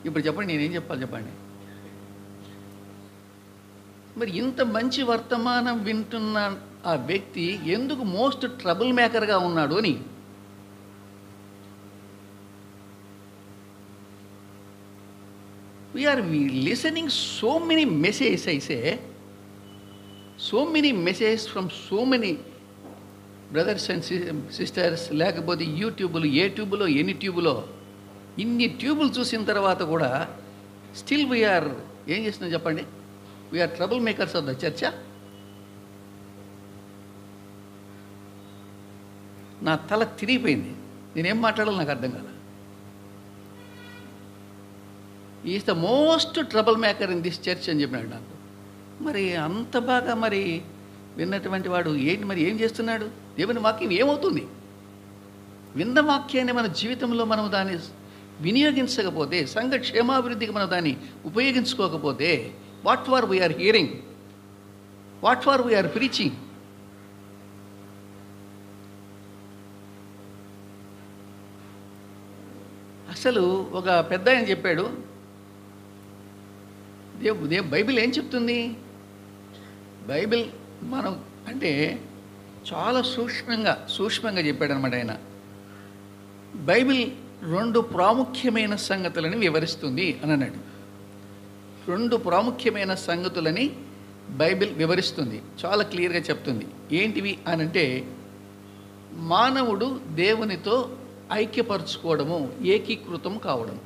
ఇప్పుడు చెప్పండి, నేనేం చెప్పాలి చెప్పండి? మరి ఇంత మంచి వర్తమానం వింటున్న ఆ వ్యక్తి ఎందుకు మోస్ట్ ట్రబుల్ మేకర్గా ఉన్నాడు అని. we are listening so many messages, I say, so many messages from so many brothers and sisters, లేకపోతే యూట్యూబ్లో, ఏ ట్యూబ్లో, ఎన్ని ట్యూబ్లో, ఇన్ని ట్యూబులు చూసిన తర్వాత కూడా స్టిల్ వీఆర్ ఏం చేస్తున్నాం చెప్పండి? We are trouble makers of the church. నా తల తిరిగిపోయింది, నేనేం మాట్లాడాలో నాకు అర్థం కాల. Is the most trouble maker in this church అని చెప్పినాడు నాకు. మరి అంత బాగా మరి విన్నటువంటి వాడు ఏంటి మరి ఏం చేస్తున్నాడు? దేవుని వాక్యం ఏమవుతుంది? విన్న వాక్యాన్ని మన జీవితంలో మనం దాన్ని వినియోగించకపోతే, సంఘ క్షేమాభివృద్ధికి మనం దాన్ని ఉపయోగించుకోకపోతే, what for we are hearing, what for we are preaching? అసలు ఒక పెద్ద ఆయన చెప్పాడు, బైబిల్ ఏం చెప్తుంది? బైబిల్ మనం అంటే చాలా సూక్ష్మంగా చెప్పాడనమాట ఆయన. బైబిల్ 2 ప్రాముఖ్యమైన సంగతులని వివరిస్తుంది అని అన్నాడు. 2 ప్రాముఖ్యమైన సంగతులని బైబిల్ వివరిస్తుంది, చాలా క్లియర్గా చెప్తుంది. ఏంటివి అనంటే, మానవుడు దేవునితో ఐక్యపరచుకోవడము, ఏకీకృతం కావడం.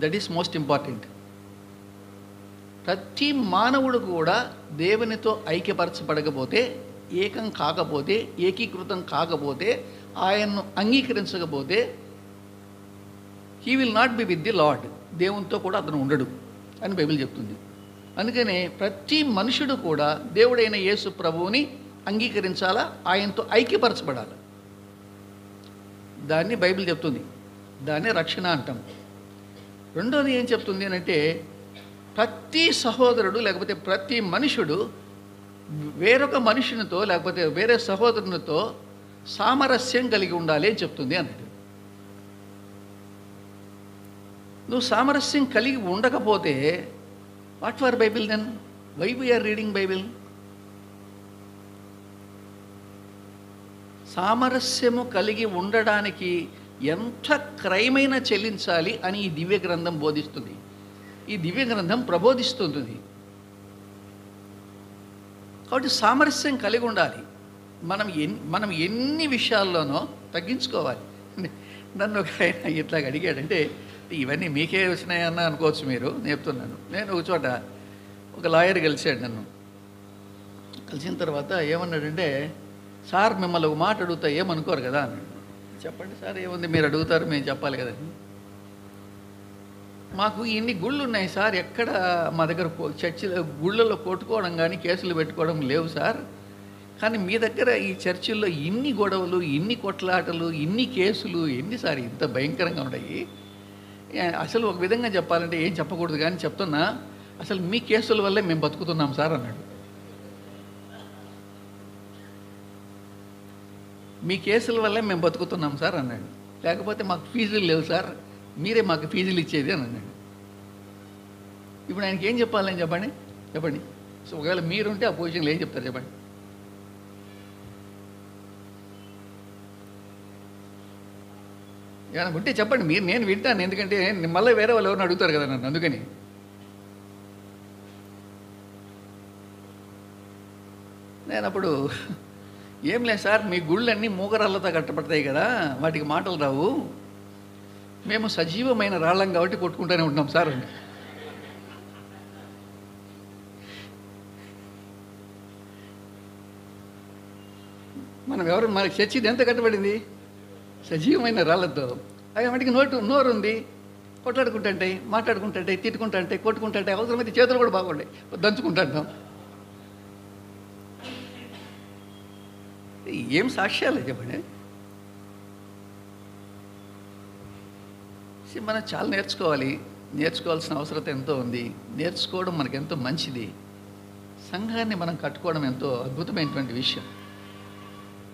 That is most important. ప్రతి మానవుడు కూడా దేవునితో ఐక్యపరచబడకపోతే, ఏకం కాకపోతే, ఏకీకృతం కాకపోతే, ఆయన్ను అంగీకరించకపోతే, he will not be with the Lord, దేవునితో కూడా అతను ఉండడు అని బైబిల్ చెప్తుంది. అందుకనే ప్రతి మనుషుడు కూడా దేవుడైన యేసు ప్రభువుని అంగీకరించాలా, ఆయనతో ఐక్యపరచబడాలి. దాన్ని బైబిల్ చెప్తుంది, దాన్ని రక్షణ అంటాం. రెండోది ఏం చెప్తుంది అని అంటే, ప్రతి సహోదరుడు లేకపోతే ప్రతి మనుషుడు వేరొక మనుషునితో లేకపోతే వేరే సహోదరునితో సామరస్యం కలిగి ఉండాలి అని చెప్తుంది అన్నట్టు. నువ్వు సామరస్యం కలిగి ఉండకపోతే, what for Bible then? Why we are reading Bible? సామరస్యము కలిగి ఉండడానికి ఎంత క్రైమైనా చెల్లించాలి అని ఈ దివ్య గ్రంథం బోధిస్తుంది, ఈ దివ్య గ్రంథం ప్రబోధిస్తుంది. కాబట్టి సామరస్యం కలిగి ఉండాలి. మనం ఎన్ని విషయాల్లోనో తగ్గించుకోవాలి. నన్ను ఒక ఆయన ఇట్లాగ అడిగాడంటే, ఇవన్నీ మీకే వచ్చినాయన్నా అనుకోవచ్చు మీరు, చెప్తున్నాను. నేను ఒక చోట ఒక లాయర్ కలిశాడు నన్ను. కలిసిన తర్వాత ఏమన్నాడంటే, సార్ మిమ్మల్ని ఒక మాట అడుగుతా ఏమనుకోరు కదా అన్నాడు. చెప్పండి సార్, ఏముంది, మీరు అడుగుతారు, మేము చెప్పాలి కదండి. మాకు ఇన్ని గుళ్ళు ఉన్నాయి సార్, ఎక్కడ మా దగ్గర చర్చిలో గుళ్ళల్లో కొట్టుకోవడం కానీ కేసులు పెట్టుకోవడం లేవు సార్. కానీ మీ దగ్గర ఈ చర్చిల్లో ఇన్ని గొడవలు, ఇన్ని కొట్లాటలు, ఇన్ని కేసులు ఎన్నిసారి ఇంత భయంకరంగా ఉన్నాయి. అసలు ఒక విధంగా చెప్పాలంటే ఏం చెప్పకూడదు కానీ చెప్తున్నా, అసలు మీ కేసుల వల్లే మేము బతుకుతున్నాం సార్ అన్నాడు. మీ కేసుల వల్లే మేము బతుకుతున్నాం సార్ అన్నాడు. లేకపోతే మాకు ఫీజులు లేవు సార్, మీరే మాకు ఫీజులు ఇచ్చేది అని అన్నాడు. ఇప్పుడు ఆయనకి ఏం చెప్పాలని చెప్పండి. సో ఒకవేళ మీరుంటే ఆ పొజిషన్లో ఏం చెప్తారు చెప్పండి? ఏమైనా ఉంటే చెప్పండి, నేను వింటాను. ఎందుకంటే మళ్ళీ వేరే వాళ్ళు ఎవరిని అడుగుతారు కదా నన్ను. అందుకని నేను అప్పుడు ఏం లేదు సార్, మీ గుళ్ళన్నీ మూగరాళ్ళతో కట్టబడతాయి కదా, వాటికి మాటలు రావు, మేము సజీవమైన రాళ్ళం కాబట్టి కొట్టుకుంటూనే ఉంటాం సార్ అని. మనకి చర్చిది ఎంత కట్టబడింది? సజీవమైన రాళ్ళతో. అవి వాటికి నోరు ఉంది, కొట్లాడుకుంటుంటాయి, మాట్లాడుకుంటుంటాయి, తిట్టుకుంటుంటాయి, కొట్టుకుంటుంటాయి, అవసరమైతే చేతులు కూడా బాగుంటాయి, దంచుకుంటుంటాం. ఏం సాక్ష్యాలే చెప్పండి. మనం చాలా నేర్చుకోవాల్సిన అవసరం ఎంతో ఉంది. నేర్చుకోవడం మనకు ఎంతో మంచిది. సంఘాన్ని మనం కట్టుకోవడం ఎంతో అద్భుతమైనటువంటి విషయం.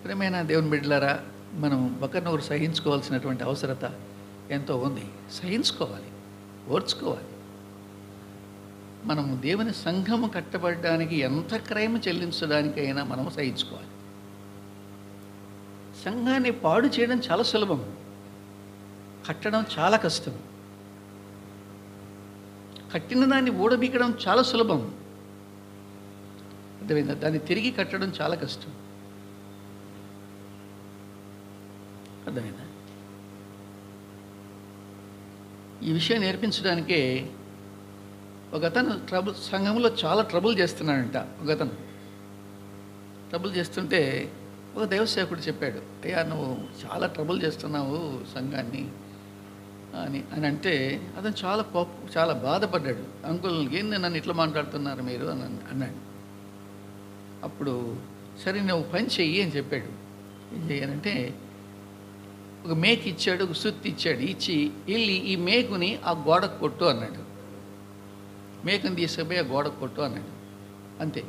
ప్రియమైన దేవుని బిడ్డలారా, మనం ఒకరినొకరు సహించుకోవాల్సినటువంటి అవసరత ఎంతో ఉంది. సహించుకోవాలి. ఓర్చుకోవాలి. మనము దేవుని సంఘము కట్టబడడానికి ఎంత క్రయము చెల్లించడానికైనా మనము సహించుకోవాలి. సంఘాన్ని పాడు చేయడం చాలా సులభం, కట్టడం చాలా కష్టం. కట్టిన దాన్ని ఊడబీకడం చాలా సులభం, అర్థమైందా? దాన్ని తిరిగి కట్టడం చాలా కష్టం, అర్థమైందా? ఈ విషయం నేర్పించడానికే ఒక అతను సంఘంలో చాలా ట్రబుల్ చేస్తున్నాడంట. ఒక అతను ట్రబుల్ చేస్తుంటే ఒక దైవసేవకుడు చెప్పాడు, అయ్యా నువ్వు చాలా ట్రబుల్ చేస్తున్నావు సంఘాన్ని అని అంటే అతను చాలా బాధపడ్డాడు. అంకుల్ ఏంది నన్ను ఇట్లా మాట్లాడుతున్నారు మీరు అని అన్నాడు. అప్పుడు సరే నువ్వు పని చెయ్యి అని చెప్పాడు. ఏం చెయ్యాలంటే ఒక మేకు ఇచ్చాడు, ఒక సుత్తి ఇచ్చాడు. ఇచ్చి వెళ్ళి ఈ మేకుని ఆ గోడకు కొట్టు అన్నాడు. మేకుని తీసుకుపోయి ఆ గోడకు కొట్టు అన్నాడు. అంతే,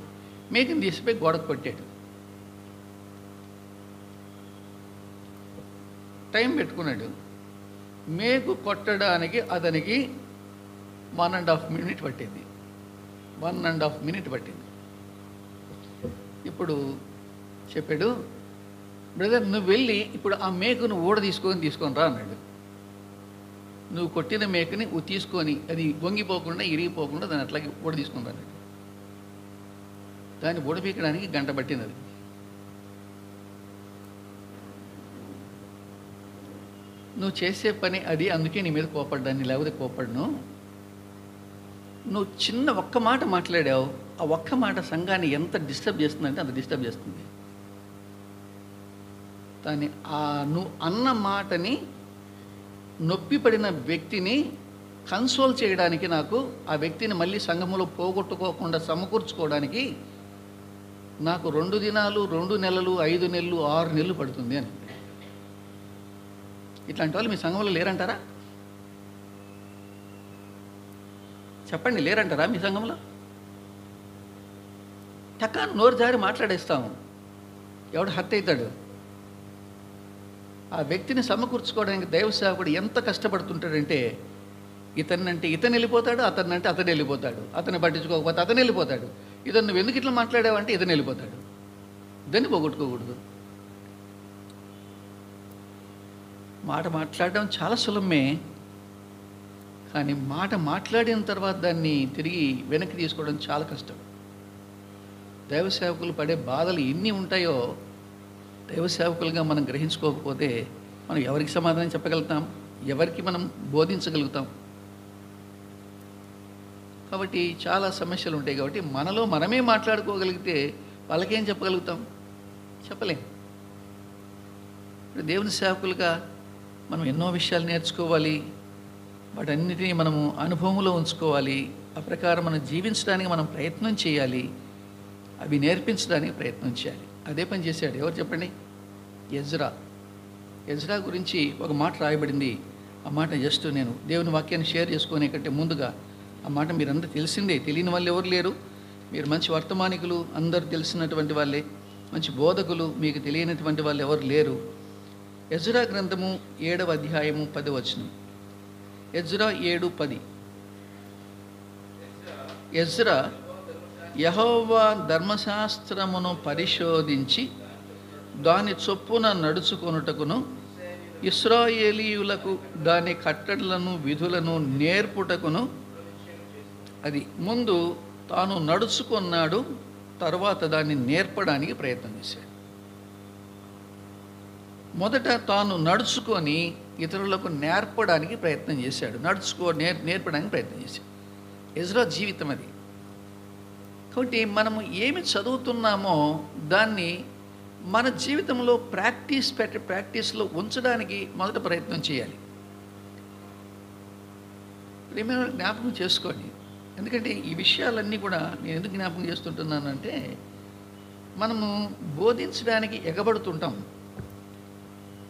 మేకుని తీసుకుపోయి గోడకు కొట్టాడు. టైం పెట్టుకున్నాడు. మేకు కొట్టడానికి అతనికి 1.5 minute పట్టింది. 1.5 minute పట్టింది. ఇప్పుడు చెప్పాడు, బ్రదర్ నువ్వు వెళ్ళి ఇప్పుడు ఆ మేకును తీసుకొని రా అన్నాడు. నువ్వు కొట్టిన మేకుని తీసుకొని అది వంగిపోకుండా ఇరిగిపోకుండా దాన్ని అట్లాగే తీసుకొని రా అన్నాడు. దాన్ని ఊడపీకడానికి గంట పట్టింది. అది నువ్వు చేసే పని అది, అందుకే నీ మీద కోపడ్డాన్ని, లేకపోతే కోపడ్ను. నువ్వు చిన్న ఒక్క మాట మాట్లాడావు, ఆ ఒక్క మాట సంఘాన్ని ఎంత డిస్టర్బ్ చేస్తుందంటే అంత డిస్టర్బ్ చేస్తుంది. దాన్ని నువ్వు అన్న మాటని నొప్పి పడిన వ్యక్తిని కన్సోల్ చేయడానికి, నాకు ఆ వ్యక్తిని మళ్ళీ సంఘములో పోగొట్టుకోకుండా సమకూర్చుకోవడానికి నాకు 2 దినాలు, 2 నెలలు, 5 నెలలు, 6 నెలలు పడుతుంది అని. ఇట్లాంటి వాళ్ళు మీ సంఘంలో లేరంటారా? చెప్పండి, లేరంటారా మీ సంఘంలో? టకా నోరు జారి మాట్లాడేస్తాము, ఎవడు హర్ట్ అవుతాడు. ఆ వ్యక్తిని సమకూర్చుకోవడానికి దైవ సేవకుడు ఎంత కష్టపడుతుంటాడంటే, ఇతన్నంటే ఇతను వెళ్ళిపోతాడు, అతన్నంటే అతను వెళ్ళిపోతాడు, అతను పట్టించుకోకపోతే అతను వెళ్ళిపోతాడు. ఇతను నువ్వు ఎందుకు ఇట్లా మాట్లాడావంటే ఇతను వెళ్ళిపోతాడు. దాన్ని పోగొట్టుకోకూడదు. మాట మాట్లాడడం చాలా సులభమే, కానీ మాట మాట్లాడిన తర్వాత దాన్ని తిరిగి వెనక్కి తీసుకోవడం చాలా కష్టం. దైవ సేవకులు పడే బాధలు ఎన్ని ఉంటాయో దైవ సేవకులుగా మనం గ్రహించుకోకపోతే మనం ఎవరికి సమాధానం చెప్పగలుగుతాం, ఎవరికి మనం బోధించగలుగుతాం? కాబట్టి చాలా సమస్యలు ఉంటాయి. కాబట్టి మనలో మనమే మాట్లాడుకోగలిగితే వాళ్ళకేం చెప్పగలుగుతాం? చెప్పలేం. ఇప్పుడు దేవుని సేవకులుగా మనం ఎన్నో విషయాలు నేర్చుకోవాలి, వాటన్నిటినీ మనము అనుభవంలో ఉంచుకోవాలి. ఆ ప్రకారం మనం జీవించడానికి మనం ప్రయత్నం చేయాలి, అవి నేర్పించడానికి ప్రయత్నం చేయాలి. అదే పని చేశాడు. ఎవరు చెప్పండి? ఎజ్రా గురించి ఒక మాట రాయబడింది. ఆ మాట జస్ట్ నేను దేవుని వాక్యాన్ని షేర్ చేసుకునే కంటే ముందుగా ఆ మాట మీరందరూ తెలిసిందే. తెలియని వాళ్ళు ఎవరు లేరు. మీరు మంచి వర్తమానికులు, అందరూ తెలిసినటువంటి వాళ్ళే, మంచి బోధకులు, మీకు తెలియనటువంటి వాళ్ళు ఎవరు లేరు. ఎజ్రా గ్రంథము 7వ అధ్యాయము 10వ వచనం. ఎజ్రా 7:10. ఎజ్రా యెహోవా ధర్మశాస్త్రమును పరిశోధించి దాని చొప్పున నడుచుకొనుటకును ఇశ్రాయేలీయులకు దాని కట్టడలను విధులను నేర్పుటకును అది ముందు తాను నడుచుకున్నాడు, తర్వాత దాన్ని నేర్పడానికి ప్రయత్నం చేశాడు. మొదట తాను నడుచుకొని ఇతరులకు నేర్పడానికి ప్రయత్నం చేశాడు. నేర్పడానికి ప్రయత్నం చేశాడు. ఎజ్రా జీవితం అది. కాబట్టి మనము ఏమి చదువుతున్నామో దాన్ని మన జీవితంలో ప్రాక్టీస్లో ఉంచడానికి మొదట ప్రయత్నం చేయాలి. ప్రేమ జ్ఞాపకం చేసుకోండి. ఎందుకంటే ఈ విషయాలన్నీ కూడా నేను ఎందుకు జ్ఞాపకం చేస్తుంటున్నానంటే, మనము బోధించడానికి ఎగబడుతుంటాం.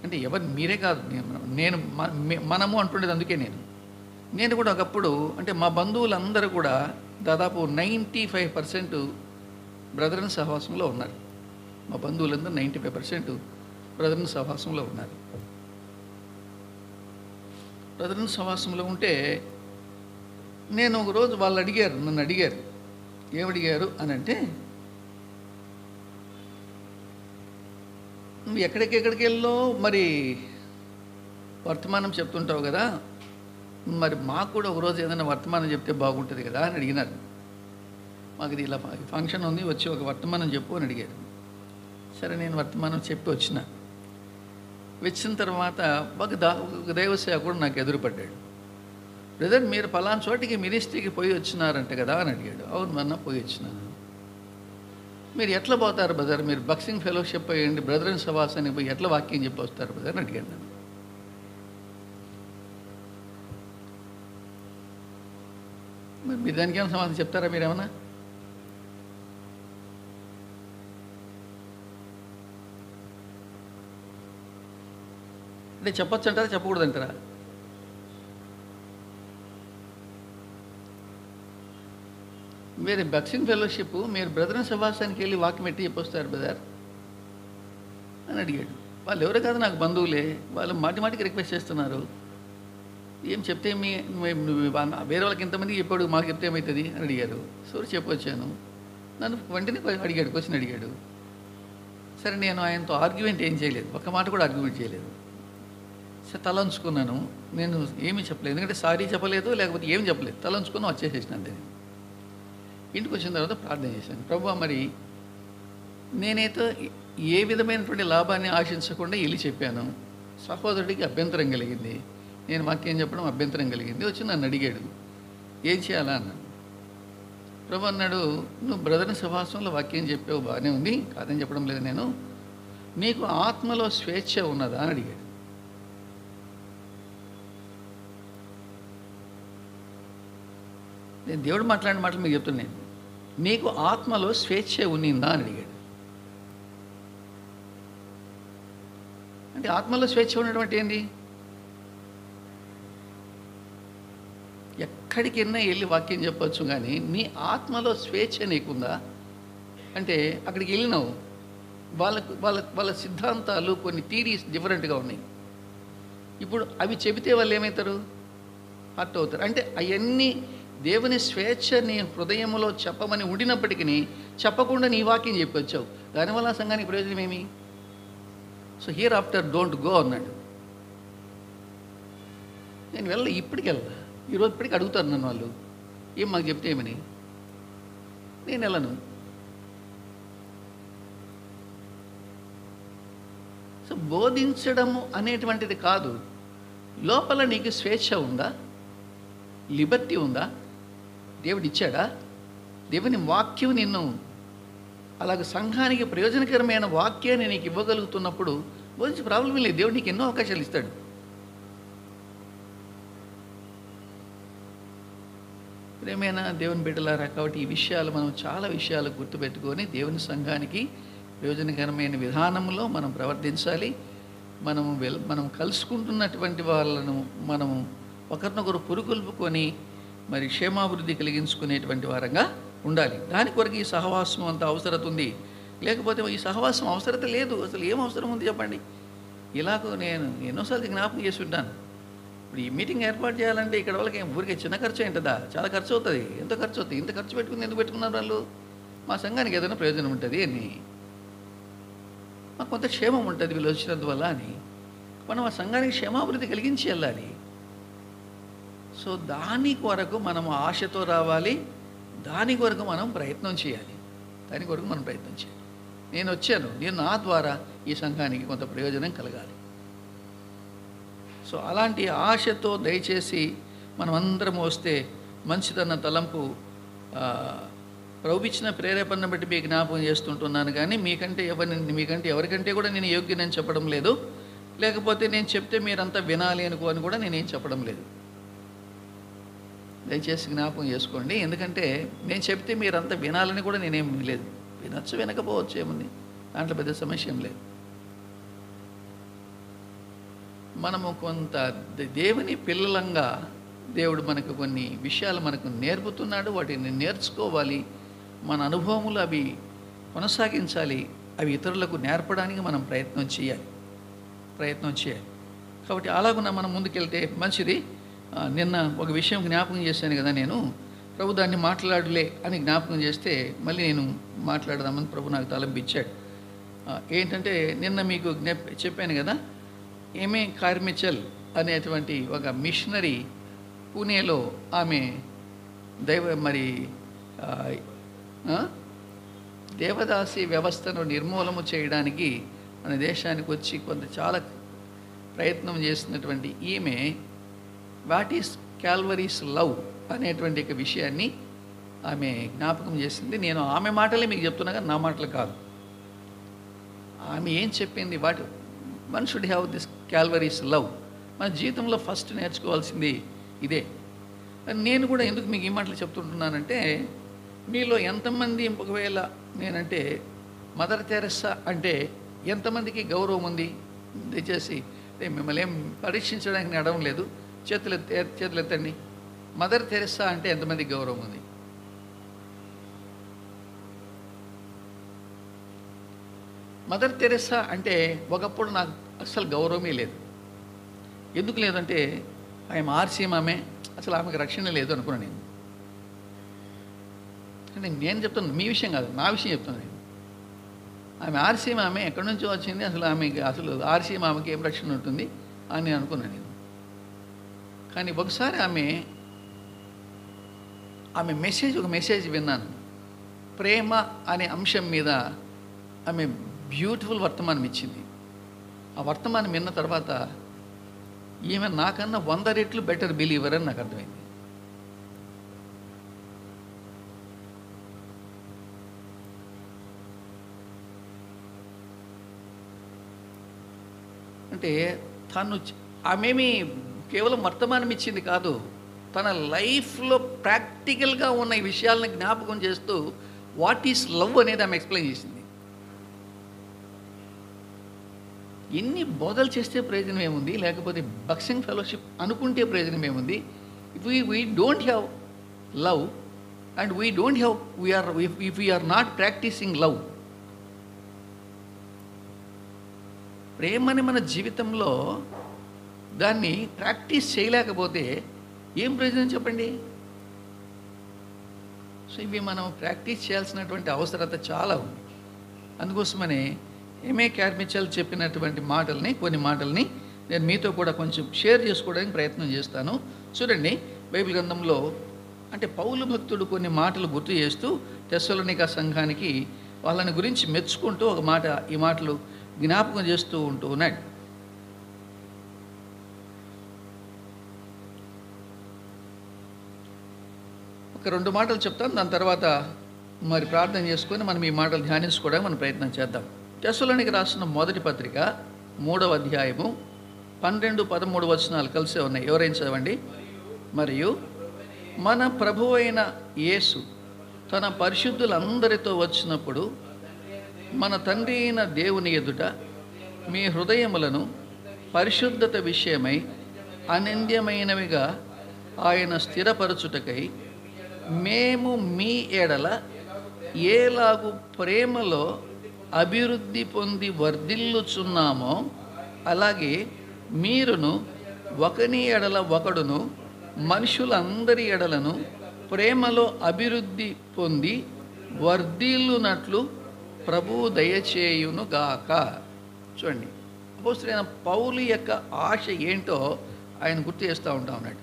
అంటే మీరే కాదు, మనము అంటుండేది. అందుకే నేను కూడా ఒకప్పుడు, అంటే మా బంధువులందరూ కూడా దాదాపు 95% బ్రదరన్ సహవాసంలో ఉన్నారు. మా బంధువులందరూ 95% బ్రదరన్ సహవాసంలో ఉన్నారు. బ్రదరన్ సహవాసంలో ఉంటే నేను ఒకరోజు నన్ను అడిగారు, ఏమడిగారు అని అంటే, నువ్వు ఎక్కడికి వెళ్ళో మరి వర్తమానం చెప్తుంటావు కదా, మరి మాకు కూడా ఒకరోజు ఏదైనా వర్తమానం చెప్తే బాగుంటుంది కదా అని అడిగినారు. మాకు ఇది ఇలా ఫంక్షన్ ఉంది, వచ్చి ఒక వర్తమానం చెప్పు అని అడిగారు. సరే, నేను వర్తమానం చెప్పి వచ్చిన తర్వాత ఒక దైవ సేవకుడు నాకు ఎదురుపడ్డాడు. బ్రదర్, మీరు పలానా చోటికి మినిస్ట్రీకి పోయి వచ్చినారంట కదా అని అడిగాడు. అవును మొన్న పోయి వచ్చినాను. మీరు ఎట్లా పోతారు బ్రదర్? మీరు బాక్సింగ్ ఫెలోషిప్ పోయండి, బ్రదర్ అండ్ సవాసానికి పోయి ఎట్లా వాక్యం చెప్పి వస్తారు బ్రదర్ అని అడిగాడు నన్ను. మరి మీరు దానికి ఏమైనా సమాధానం చెప్తారా? మీరేమన్నా అంటే చెప్పొచ్చు అంటారా, చెప్పకూడదు అంటారా? మీరు బాక్సింగ్ ఫెలోషిప్, మీరు బ్రదర్ సభాసానికి వెళ్ళి వాక్యం పెట్టి చెప్పొస్తారు బ్రదర్ అని అడిగాడు. వాళ్ళు ఎవరో కాదు, నాకు బంధువులే. వాళ్ళు మాటికి రిక్వెస్ట్ చేస్తున్నారు, ఏం చెప్తే వేరే వాళ్ళకి ఇంతమందికి చెప్పాడు, మాకు చెప్తే ఏమవుతుంది అని అడిగారు. సో చెప్పొచ్చాను. నన్ను వెంటనే అడిగాడు, క్వశ్చన్ అడిగాడు. సరే, నేను ఆయనతో ఆర్గ్యుమెంట్ ఏం చేయలేదు, ఒక్క మాట కూడా ఆర్గ్యుమెంట్ చేయలేదు. సరే, తలంచుకున్నాను. నేను ఏమీ చెప్పలేదు, ఎందుకంటే సారీ చెప్పలేదు, లేకపోతే ఏం చెప్పలేదు. తలంచుకుని వచ్చేసేసిన అంతే. ఇంటికి వచ్చిన తర్వాత ప్రార్థన చేశాను, ప్రభువా, మరి నేనైతే ఏ విధమైనటువంటి లాభాన్ని ఆశించకుండా వెళ్ళి చెప్పాను. సహోదరుడికి అభ్యంతరం కలిగింది, నేను వాక్యం చెప్పడం అభ్యంతరం కలిగింది. వచ్చి నన్ను అడిగాడు, ఏం చేయాలా అన్నాను. ప్రభు అన్నాడు, నువ్వు బ్రదర్ సభాసంలో వాక్యం చెప్పావు, బాగానే ఉంది, కాదని చెప్పడం లేదు నేను. నీకు ఆత్మలో స్వేచ్ఛ ఉన్నదా అని అడిగాడు. నేను దేవుడు మాట్లాడిన మాటలు మీకు చెప్తున్నాను. నీకు ఆత్మలో స్వేచ్ఛ ఉన్నిందా అని అడిగాడు. అంటే ఆత్మలో స్వేచ్ఛ ఉన్నటువంటి ఏంటి? ఎక్కడికైనా వెళ్ళి వాక్యం చెప్పొచ్చు, కానీ నీ ఆత్మలో స్వేచ్ఛ నీకుందా అంటే అక్కడికి వెళ్ళినావు, వాళ్ళ సిద్ధాంతాలు కొన్ని థీరీస్ డిఫరెంట్గా ఉన్నాయి. ఇప్పుడు అవి చెబితే వాళ్ళు ఏమవుతారు? హర్ట్ అవుతారు. అంటే అవన్నీ దేవుని స్వేచ్ఛ నీ హృదయంలో చెప్పమని ఉండినప్పటికీ చెప్పకుండా నీ వాక్యం చెప్పొచ్చావు, దానివల్ల సంఘానికి ప్రయోజనం ఏమి? So here after don't go అన్నాడు. నేను ఇప్పటికి వెళ్ళా. ఈరోజు ఇప్పటికి అడుగుతారు నన్ను వాళ్ళు, ఏం మాకు చెప్తే ఏమని. నేను వెళ్ళను. సో బోధించడము అనేటువంటిది కాదు, లోపల నీకు స్వేచ్ఛ ఉందా, లిబర్టీ ఉందా, దేవుడు ఇచ్చాడా? దేవుని వాక్యం నిన్ను అలాగ సంఘానికి ప్రయోజనకరమైన వాక్యాన్ని నీకు ఇవ్వగలుగుతున్నప్పుడు బోధించే ప్రాబ్లం లేదు. దేవుడు నీకు ఎన్నో అవకాశాలు ఇస్తాడు. ప్రేమైన దేవుని బిడ్డలారా, కాబట్టి ఈ విషయాలు మనం చాలా విషయాలు గుర్తుపెట్టుకొని దేవుని సంఘానికి ప్రయోజనకరమైన విధానంలో మనం ప్రవర్తించాలి. మనం కలుసుకుంటున్నటువంటి వాళ్ళను మనము ఒకరినొకరు పురుకొల్పుకొని మరి క్షేమాభివృద్ధి కలిగించుకునేటువంటి వారంగా ఉండాలి. దాని కొరకు ఈ సహవాసం అంత అవసరం ఉంది. లేకపోతే ఈ సహవాసం అవసరత లేదు. అసలు ఏం అవసరం ఉంది చెప్పండి? ఇలాగో నేను ఎన్నోసార్లు జ్ఞాపకం చేసి ఉంటాను. ఇప్పుడు ఈ మీటింగ్ ఏర్పాటు చేయాలంటే ఇక్కడ వాళ్ళకి ఊరికే చిన్న ఖర్చు ఏంటదా, చాలా ఖర్చు అవుతుంది. ఎంత ఖర్చు అవుతుంది? ఇంత ఖర్చు పెట్టుకుని ఎందుకు పెట్టుకున్నారు వాళ్ళు? మా సంఘానికి ఏదైనా ప్రయోజనం ఉంటుంది అని, మాకు కొంత క్షేమం ఉంటుంది వీళ్ళు వచ్చినందువల్ల అని మనం ఆ సంఘానికి క్షేమాభివృద్ధి కలిగించి వెళ్ళాలి. సో దాని కొరకు మనం ఆశతో రావాలి, దాని కొరకు మనం ప్రయత్నం చేయాలి. నేను వచ్చాను, నేను నా ద్వారా ఈ సంఘానికి కొంత ప్రయోజనం కలగాలి. సో అలాంటి ఆశతో దయచేసి మనమందరం వస్తే మంచిదన్న తలంపు ప్రభువిచ్చిన ప్రేరేపణ బట్టి మీకు జ్ఞాపకం చేస్తుంటున్నాను. కానీ మీకంటే ఎవరికంటే కూడా నేను యోగ్యనని చెప్పడం లేదు, లేకపోతే నేను చెప్తే మీరంతా వినాలి అని కూడా నేనేం చెప్పడం లేదు. దయచేసి జ్ఞాపకం చేసుకోండి. ఎందుకంటే నేను చెప్తే మీరంతా వినాలని కూడా నేనేం లేదు. వినొచ్చు, వినకపోవచ్చు, ఏముంది దాంట్లో పెద్ద సమస్య ఏం లేదు. మనము కొంత దేవుని పిల్లలంగా దేవుడు మనకు కొన్ని విషయాలు మనకు నేర్పుతున్నాడు. వాటిని నేర్చుకోవాలి, మన అనుభవములు అవి కొనసాగించాలి, అవి ఇతరులకు నేర్పడానికి మనం ప్రయత్నం చేయాలి. కాబట్టి అలాగున్నా మనం ముందుకెళ్తే మంచిది. నిన్న ఒక విషయం జ్ఞాపకం చేశాను కదా నేను. ప్రభు దాన్ని మాట్లాడలే అని జ్ఞాపకం చేస్తే మళ్ళీ నేను మాట్లాడదామని ప్రభు నాకు తలంపిచ్చాడు. ఏంటంటే నిన్న మీకు చెప్పాను కదా, ఏమే కార్మిచల్ అనేటువంటి ఒక మిషనరీ పూణేలో ఆమె దేవదాసి వ్యవస్థను నిర్మూలన చేయడానికి మన దేశానికి వచ్చి చాలా ప్రయత్నం చేస్తున్నటువంటి ఈమె వాట్ ఈస్ క్యాల్వరీస్ లవ్ అనేటువంటి ఒక విషయాన్ని ఆమె జ్ఞాపకం చేసింది. నేను ఆమె మాటలే మీకు చెప్తున్నా కానీ నా మాటలు కాదు. ఆమె ఏం చెప్పింది, what one should have this Calvary's love. మన జీవితంలో ఫస్ట్ నేర్చుకోవాల్సింది ఇదే. నేను కూడా ఎందుకు మీకు ఈ మాటలు చెప్తుంటున్నానంటే, మీలో ఎంతమంది ఒకవేళ నేనంటే మదర్ తెరెస్సా అంటే ఎంతమందికి గౌరవం ఉంది? దయచేసి మిమ్మల్ని ఏం పరీక్షించడానికి నేను అడగడం లేదు, చేతులు ఎత్తండి. మదర్ తెరెస్సా అంటే ఎంతమందికి గౌరవం ఉంది? మదర్ తెరెస్సా అంటే ఒకప్పుడు నాకు అసలు గౌరవమే లేదు. ఎందుకు లేదంటే ఆమె ఆర్సీఎం, ఆమె అసలు ఆమెకు రక్షణ లేదు అనుకున్నాను నేను. అంటే నేను చెప్తున్నాను, మీ విషయం కాదు, నా విషయం చెప్తున్నాను నేను. ఆమె ఆర్సీఎం, ఆమె ఎక్కడి నుంచో వచ్చింది, అసలు ఆర్సీఎం ఆమెకి ఏం రక్షణ ఉంటుంది అని నేను అనుకున్నాను నేను. కానీ ఒకసారి ఆమె ఒక మెసేజ్ విన్నాను. ప్రేమ అనే అంశం మీద ఆమె బ్యూటిఫుల్ వర్తమానం ఇచ్చింది. ఆ వర్తమానం విన్న తర్వాత ఈమె నాకన్నా 100 రెట్లు బెటర్ బిలీవర్ అని నాకు అర్థమైంది. అంటే ఆమెమి కేవలం వర్తమానం ఇచ్చింది కాదు, తన లైఫ్లో ప్రాక్టికల్గా ఉన్న ఈ విషయాలను జ్ఞాపకం చేస్తూ వాట్ ఈస్ లవ్ అనేది ఆమె ఎక్స్ప్లెయిన్ చేసింది. ఎన్ని బోధలు చేస్తే ప్రయోజనం ఏముంది, లేకపోతే బక్సింగ్ ఫెలోషిప్ అనుకుంటే ప్రయోజనం ఏముంది? If we don't have love and we don't have if we are not practicing love, ప్రేమని మన జీవితంలో దాన్ని ప్రాక్టీస్ చేయలేకపోతే ఏం ప్రయోజనం చెప్పండి? సో ఇవి మనం ప్రాక్టీస్ చేయాల్సినటువంటి అవసరత చాలా ఉంది. అందుకోసమనే ఏమే కార్మిచల్ చెప్పినటువంటి కొన్ని మాటల్ని నేను మీతో కూడా కొంచెం షేర్ చేసుకోవడానికి ప్రయత్నం చేస్తాను. చూడండి, బైబిల్ గ్రంథంలో అంటే పౌలు భక్తుడు కొన్ని మాటలు గుర్తు చేస్తూ తెస్సలోనిక సంఘానికి వాళ్ళని గురించి మెచ్చుకుంటూ ఈ మాటలు జ్ఞాపకం చేస్తూ ఉన్నాడు. ఒక 2 మాటలు చెప్తాను, దాని తర్వాత మరి ప్రార్థన చేసుకొని మనం ఈ మాటలు ధ్యానించుకోవడానికి మనం ప్రయత్నం చేద్దాం. తెస్సలోనిక రాసిన మొదటి పత్రిక 3వ అధ్యాయము 12-13 వచనాలు కలిసే ఉన్నాయి. ఎవరైనా చదవండి. మరియు మన ప్రభువైన యేసు తన పరిశుద్ధులందరితో వచ్చినప్పుడు మన తండ్రి అయిన దేవుని ఎదుట మీ హృదయములను పరిశుద్ధత విషయమై అనింద్యమైనవిగా ఆయన స్థిరపరచుటకై మేము మీ ఎడల ఏలాగు ప్రేమలో అభివృద్ధి పొంది వర్ధిల్లుచున్నామో అలాగే మీరును ఒకని ఎడల ఒకడును మనుషులందరి ఎడలను ప్రేమలో అభివృద్ధి పొంది వర్ధిల్లునట్లు ప్రభువు దయచేయును గాక. చూడండి, అపోస్తలుడైన పౌలు యొక్క ఆశ ఏంటో ఆయన గుర్తు చేస్తూ ఉన్నాడు.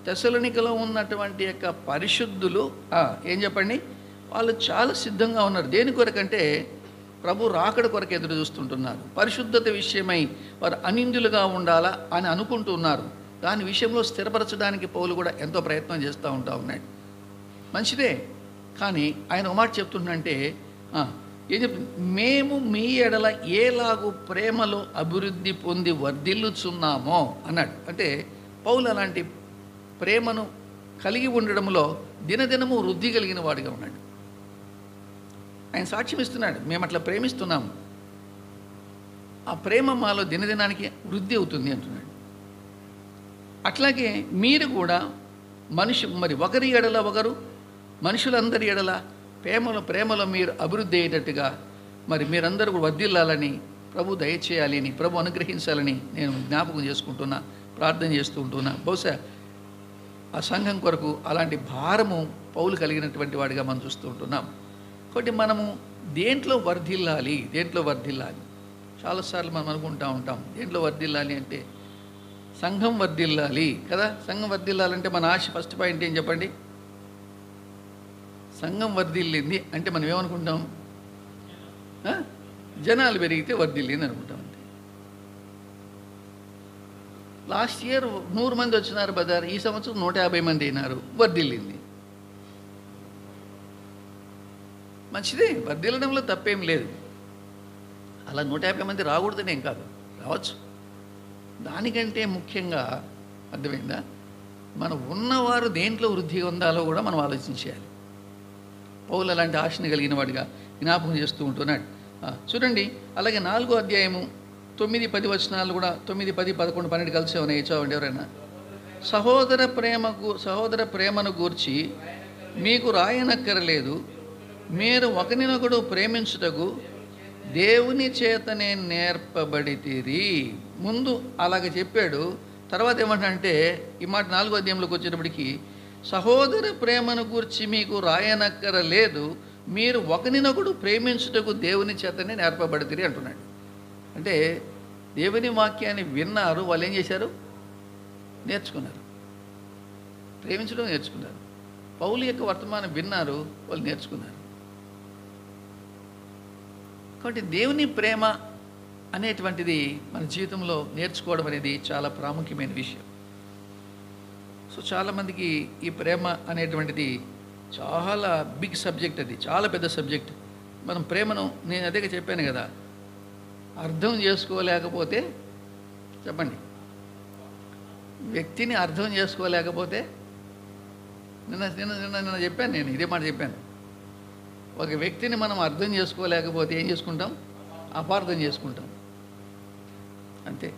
తెస్సలోనికలో ఉన్నటువంటి యొక్క పరిశుద్ధులు ఏం చెప్పండి, వాళ్ళు చాలా సిద్ధంగా ఉన్నారు. దేని కొరకంటే ప్రభు రాకడ కొరకు ఎదురు చూస్తుంటున్నారు. పరిశుద్ధత విషయమై వారు అనిందులుగా ఉండాలా అని అనుకుంటున్నారు. దాని విషయంలో స్థిరపరచడానికి పౌలు కూడా ఎంతో ప్రయత్నం చేస్తూ ఉన్నాడు. మంచిదే, కానీ ఆయన ఒక మాట చెప్తుంటే ఏం చెప్తుంది, మేము మీ ఎడల ఏలాగు ప్రేమలో అభివృద్ధి పొంది వర్ధిల్లుచున్నామో అన్నాడు. అంటే పౌలు అలాంటి ప్రేమను కలిగి ఉండడంలో దినదినము వృద్ధి కలిగిన వాడిగా ఉన్నాడు. ఆయన సాక్ష్యం ఇస్తున్నాడు, మేము అట్లా ప్రేమిస్తున్నాము, ఆ ప్రేమ మాలో దినదినానికి వృద్ధి అవుతుంది అంటున్నాడు. అట్లాగే మీరు కూడా మరి ఒకరి ఎడల ఒకరు మనుషులందరి ఎడల ప్రేమలో మీరు అభివృద్ధి అయ్యేటట్టుగా మరి మీరందరూ వర్ధిల్లాలని ప్రభు దయచేయాలి అని, ప్రభు అనుగ్రహించాలని నేను జ్ఞాపకం చేసుకుంటున్నా. ప్రార్థన చేస్తూ ఉంటున్నా. బహుశా ఆ సంఘం కొరకు అలాంటి భారము పౌలు కలిగినటువంటి వాడిగా మనం చూస్తూ ఉంటున్నాం. కాబట్టి మనము దేంట్లో వర్ధిల్లాలి, దేంట్లో వర్ధిల్లాలి? చాలాసార్లు మనం అనుకుంటూ ఉంటాం, దేంట్లో వర్ధిల్లాలి అంటే సంఘం వర్ధిల్లాలి కదా. సంఘం వర్ధిల్లాలంటే మన ఆశ ఫస్ట్ పాయింట్ ఏం చెప్పండి? సంఘం వర్ధిల్లింది అంటే మనం ఏమనుకుంటాం? జనాలు పెరిగితే వర్ధిల్లింది అనుకుంటాం. అంతే. లాస్ట్ ఇయర్ 100 మంది వచ్చినారు బజార్, ఈ సంవత్సరం 150 మంది అయినారు, వర్ధిల్లింది. మంచిదే, వర్ధిల్లడంలో తప్పేం లేదు. అలా 150 మంది రాకూడదనేం కాదు, రావచ్చు. దానికంటే ముఖ్యంగా అర్థమైందా, మనం ఉన్నవారు దేంట్లో వృద్ధి పొందాలో కూడా మనం ఆలోచించాలి. పౌలు అలాంటి ఆశను కలిగిన వాడిగా జ్ఞాపకం చేస్తూ ఉంటున్నాడు. చూడండి, అలాగే 4వ అధ్యాయము 9, 10 వచనాలు కూడా 9, 10, 11, 12 కలిసి ఉన్నాయి. చదవండి ఎవరైనా. సహోదర ప్రేమను గూర్చి మీకు రాయనక్కరలేదు, మీరు ఒకరినొకడు ప్రేమించుటకు దేవుని చేతనే నేర్పబడితిరి. ముందు అలాగ చెప్పాడు, తర్వాత ఏమంటే ఈ మాట 4వ అధ్యాయంలోకి వచ్చేటప్పటికి సహోదర ప్రేమను గూర్చి మీకు రాయనక్కరలేదు, మీరు ఒకరినొకడు ప్రేమించుటకు దేవుని చేతనే నేర్పబడితిరి అంటున్నాడు. అంటే దేవుని వాక్యాన్ని విన్నారు, వాళ్ళు ఏం చేశారు? నేర్చుకున్నారు, ప్రేమించడం నేర్చుకున్నారు. పౌలు యొక్క వర్తమానం విన్నారు, వాళ్ళు నేర్చుకున్నారు. కాబట్టి దేవుని ప్రేమ అనేటువంటిది మన జీవితంలో నేర్చుకోవడం అనేది చాలా ప్రాముఖ్యమైన విషయం. సో చాలామందికి ఈ ప్రేమ అనేటువంటిది చాలా బిగ్ సబ్జెక్ట్, అది చాలా పెద్ద సబ్జెక్ట్. మనం ప్రేమను, నేను అదే చెప్పాను కదా, అర్థం చేసుకోలేకపోతే, చెప్పండి, వ్యక్తిని అర్థం చేసుకోలేకపోతే, నిన్న చెప్పాను, నేను ఇదే మాట చెప్పాను. ఒక వ్యక్తిని మనం అర్థం చేసుకోలేకపోతే ఏం చేసుకుంటాం? అపార్థం చేసుకుంటాం, అంతే.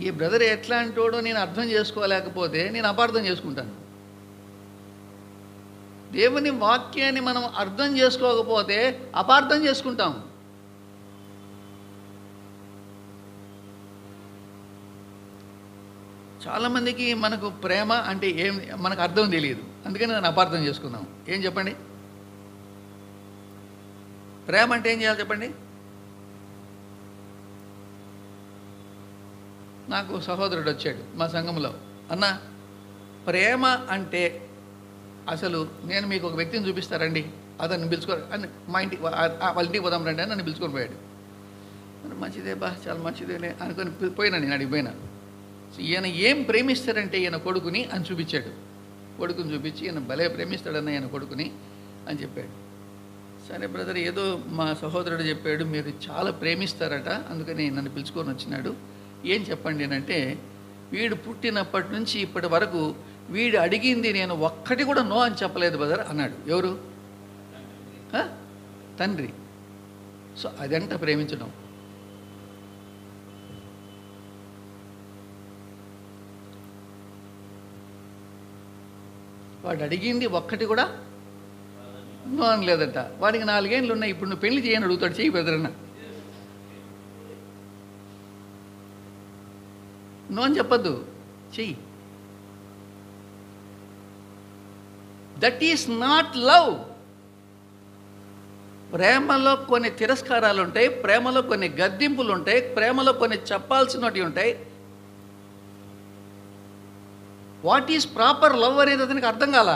ఈ బ్రదర్ ఎట్లాంటోడో నేను అర్థం చేసుకోలేకపోతే నేను అపార్థం చేసుకుంటాను. దేవుని వాక్యాన్ని మనం అర్థం చేసుకోకపోతే అపార్థం చేసుకుంటాం. చాలామందికి మనకు ప్రేమ అంటే ఏం మనకు అర్థం తెలియదు, అందుకని నేను అపార్థం చేసుకున్నాం. ఏం చెప్పండి? ప్రేమ అంటే ఏం చేయాలి చెప్పండి? నాకు సహోదరుడు వచ్చాడు మా సంఘంలో, అన్న ప్రేమ అంటే అసలు నేను మీకు ఒక వ్యక్తిని చూపిస్తారండి, అతన్ని పిలుచుకో అని మా ఇంటికి వాళ్ళ ఇంటికి పోదాం రండి అని నన్ను పిలుచుకొని పోయాడు. మంచిదే బా, చాలా మంచిదేలే అనుకొని పోయినా, నేను అడిగిపోయినా. ఈయన ఏం ప్రేమిస్తాడంటే ఈయన కొడుకుని అని చూపించాడు. కొడుకుని చూపించి ఈయన భలే ప్రేమిస్తాడన్న ఈయన కొడుకుని అని చెప్పాడు. సరే బ్రదర్, ఏదో మా సహోదరుడు చెప్పాడు మీరు చాలా ప్రేమిస్తారట, అందుకని నన్ను పిలుచుకొని వచ్చినాడు, ఏం చెప్పండి అంటే, వీడు పుట్టినప్పటి నుంచి ఇప్పటి వరకు వీడు అడిగింది నేను ఒక్కటి కూడా నో అని చెప్పలేదు బ్రదర్ అన్నాడు. ఎవరు? తండ్రి. సో అదంట ప్రేమించడం. వాడు అడిగింది ఒక్కటి కూడా నో అని లేదట. వాడికి 4 ఏళ్ళు ఉన్నాయి, ఇప్పుడు నువ్వు పెళ్లి చేయని అడుగుతాడు, చెయ్యి బ్రదరన్న. నో అని చెప్పద్దు, చెయ్యి. That is not love. ప్రేమలో కొన్ని తిరస్కారాలు ఉంటాయి, ప్రేమలో కొన్ని గద్దింపులు ఉంటాయి, ప్రేమలో కొన్ని చెప్పాల్సినవి ఉంటాయి. వాట్ ఈజ్ ప్రాపర్ లవ్ అనేది అతనికి అర్థం కాల.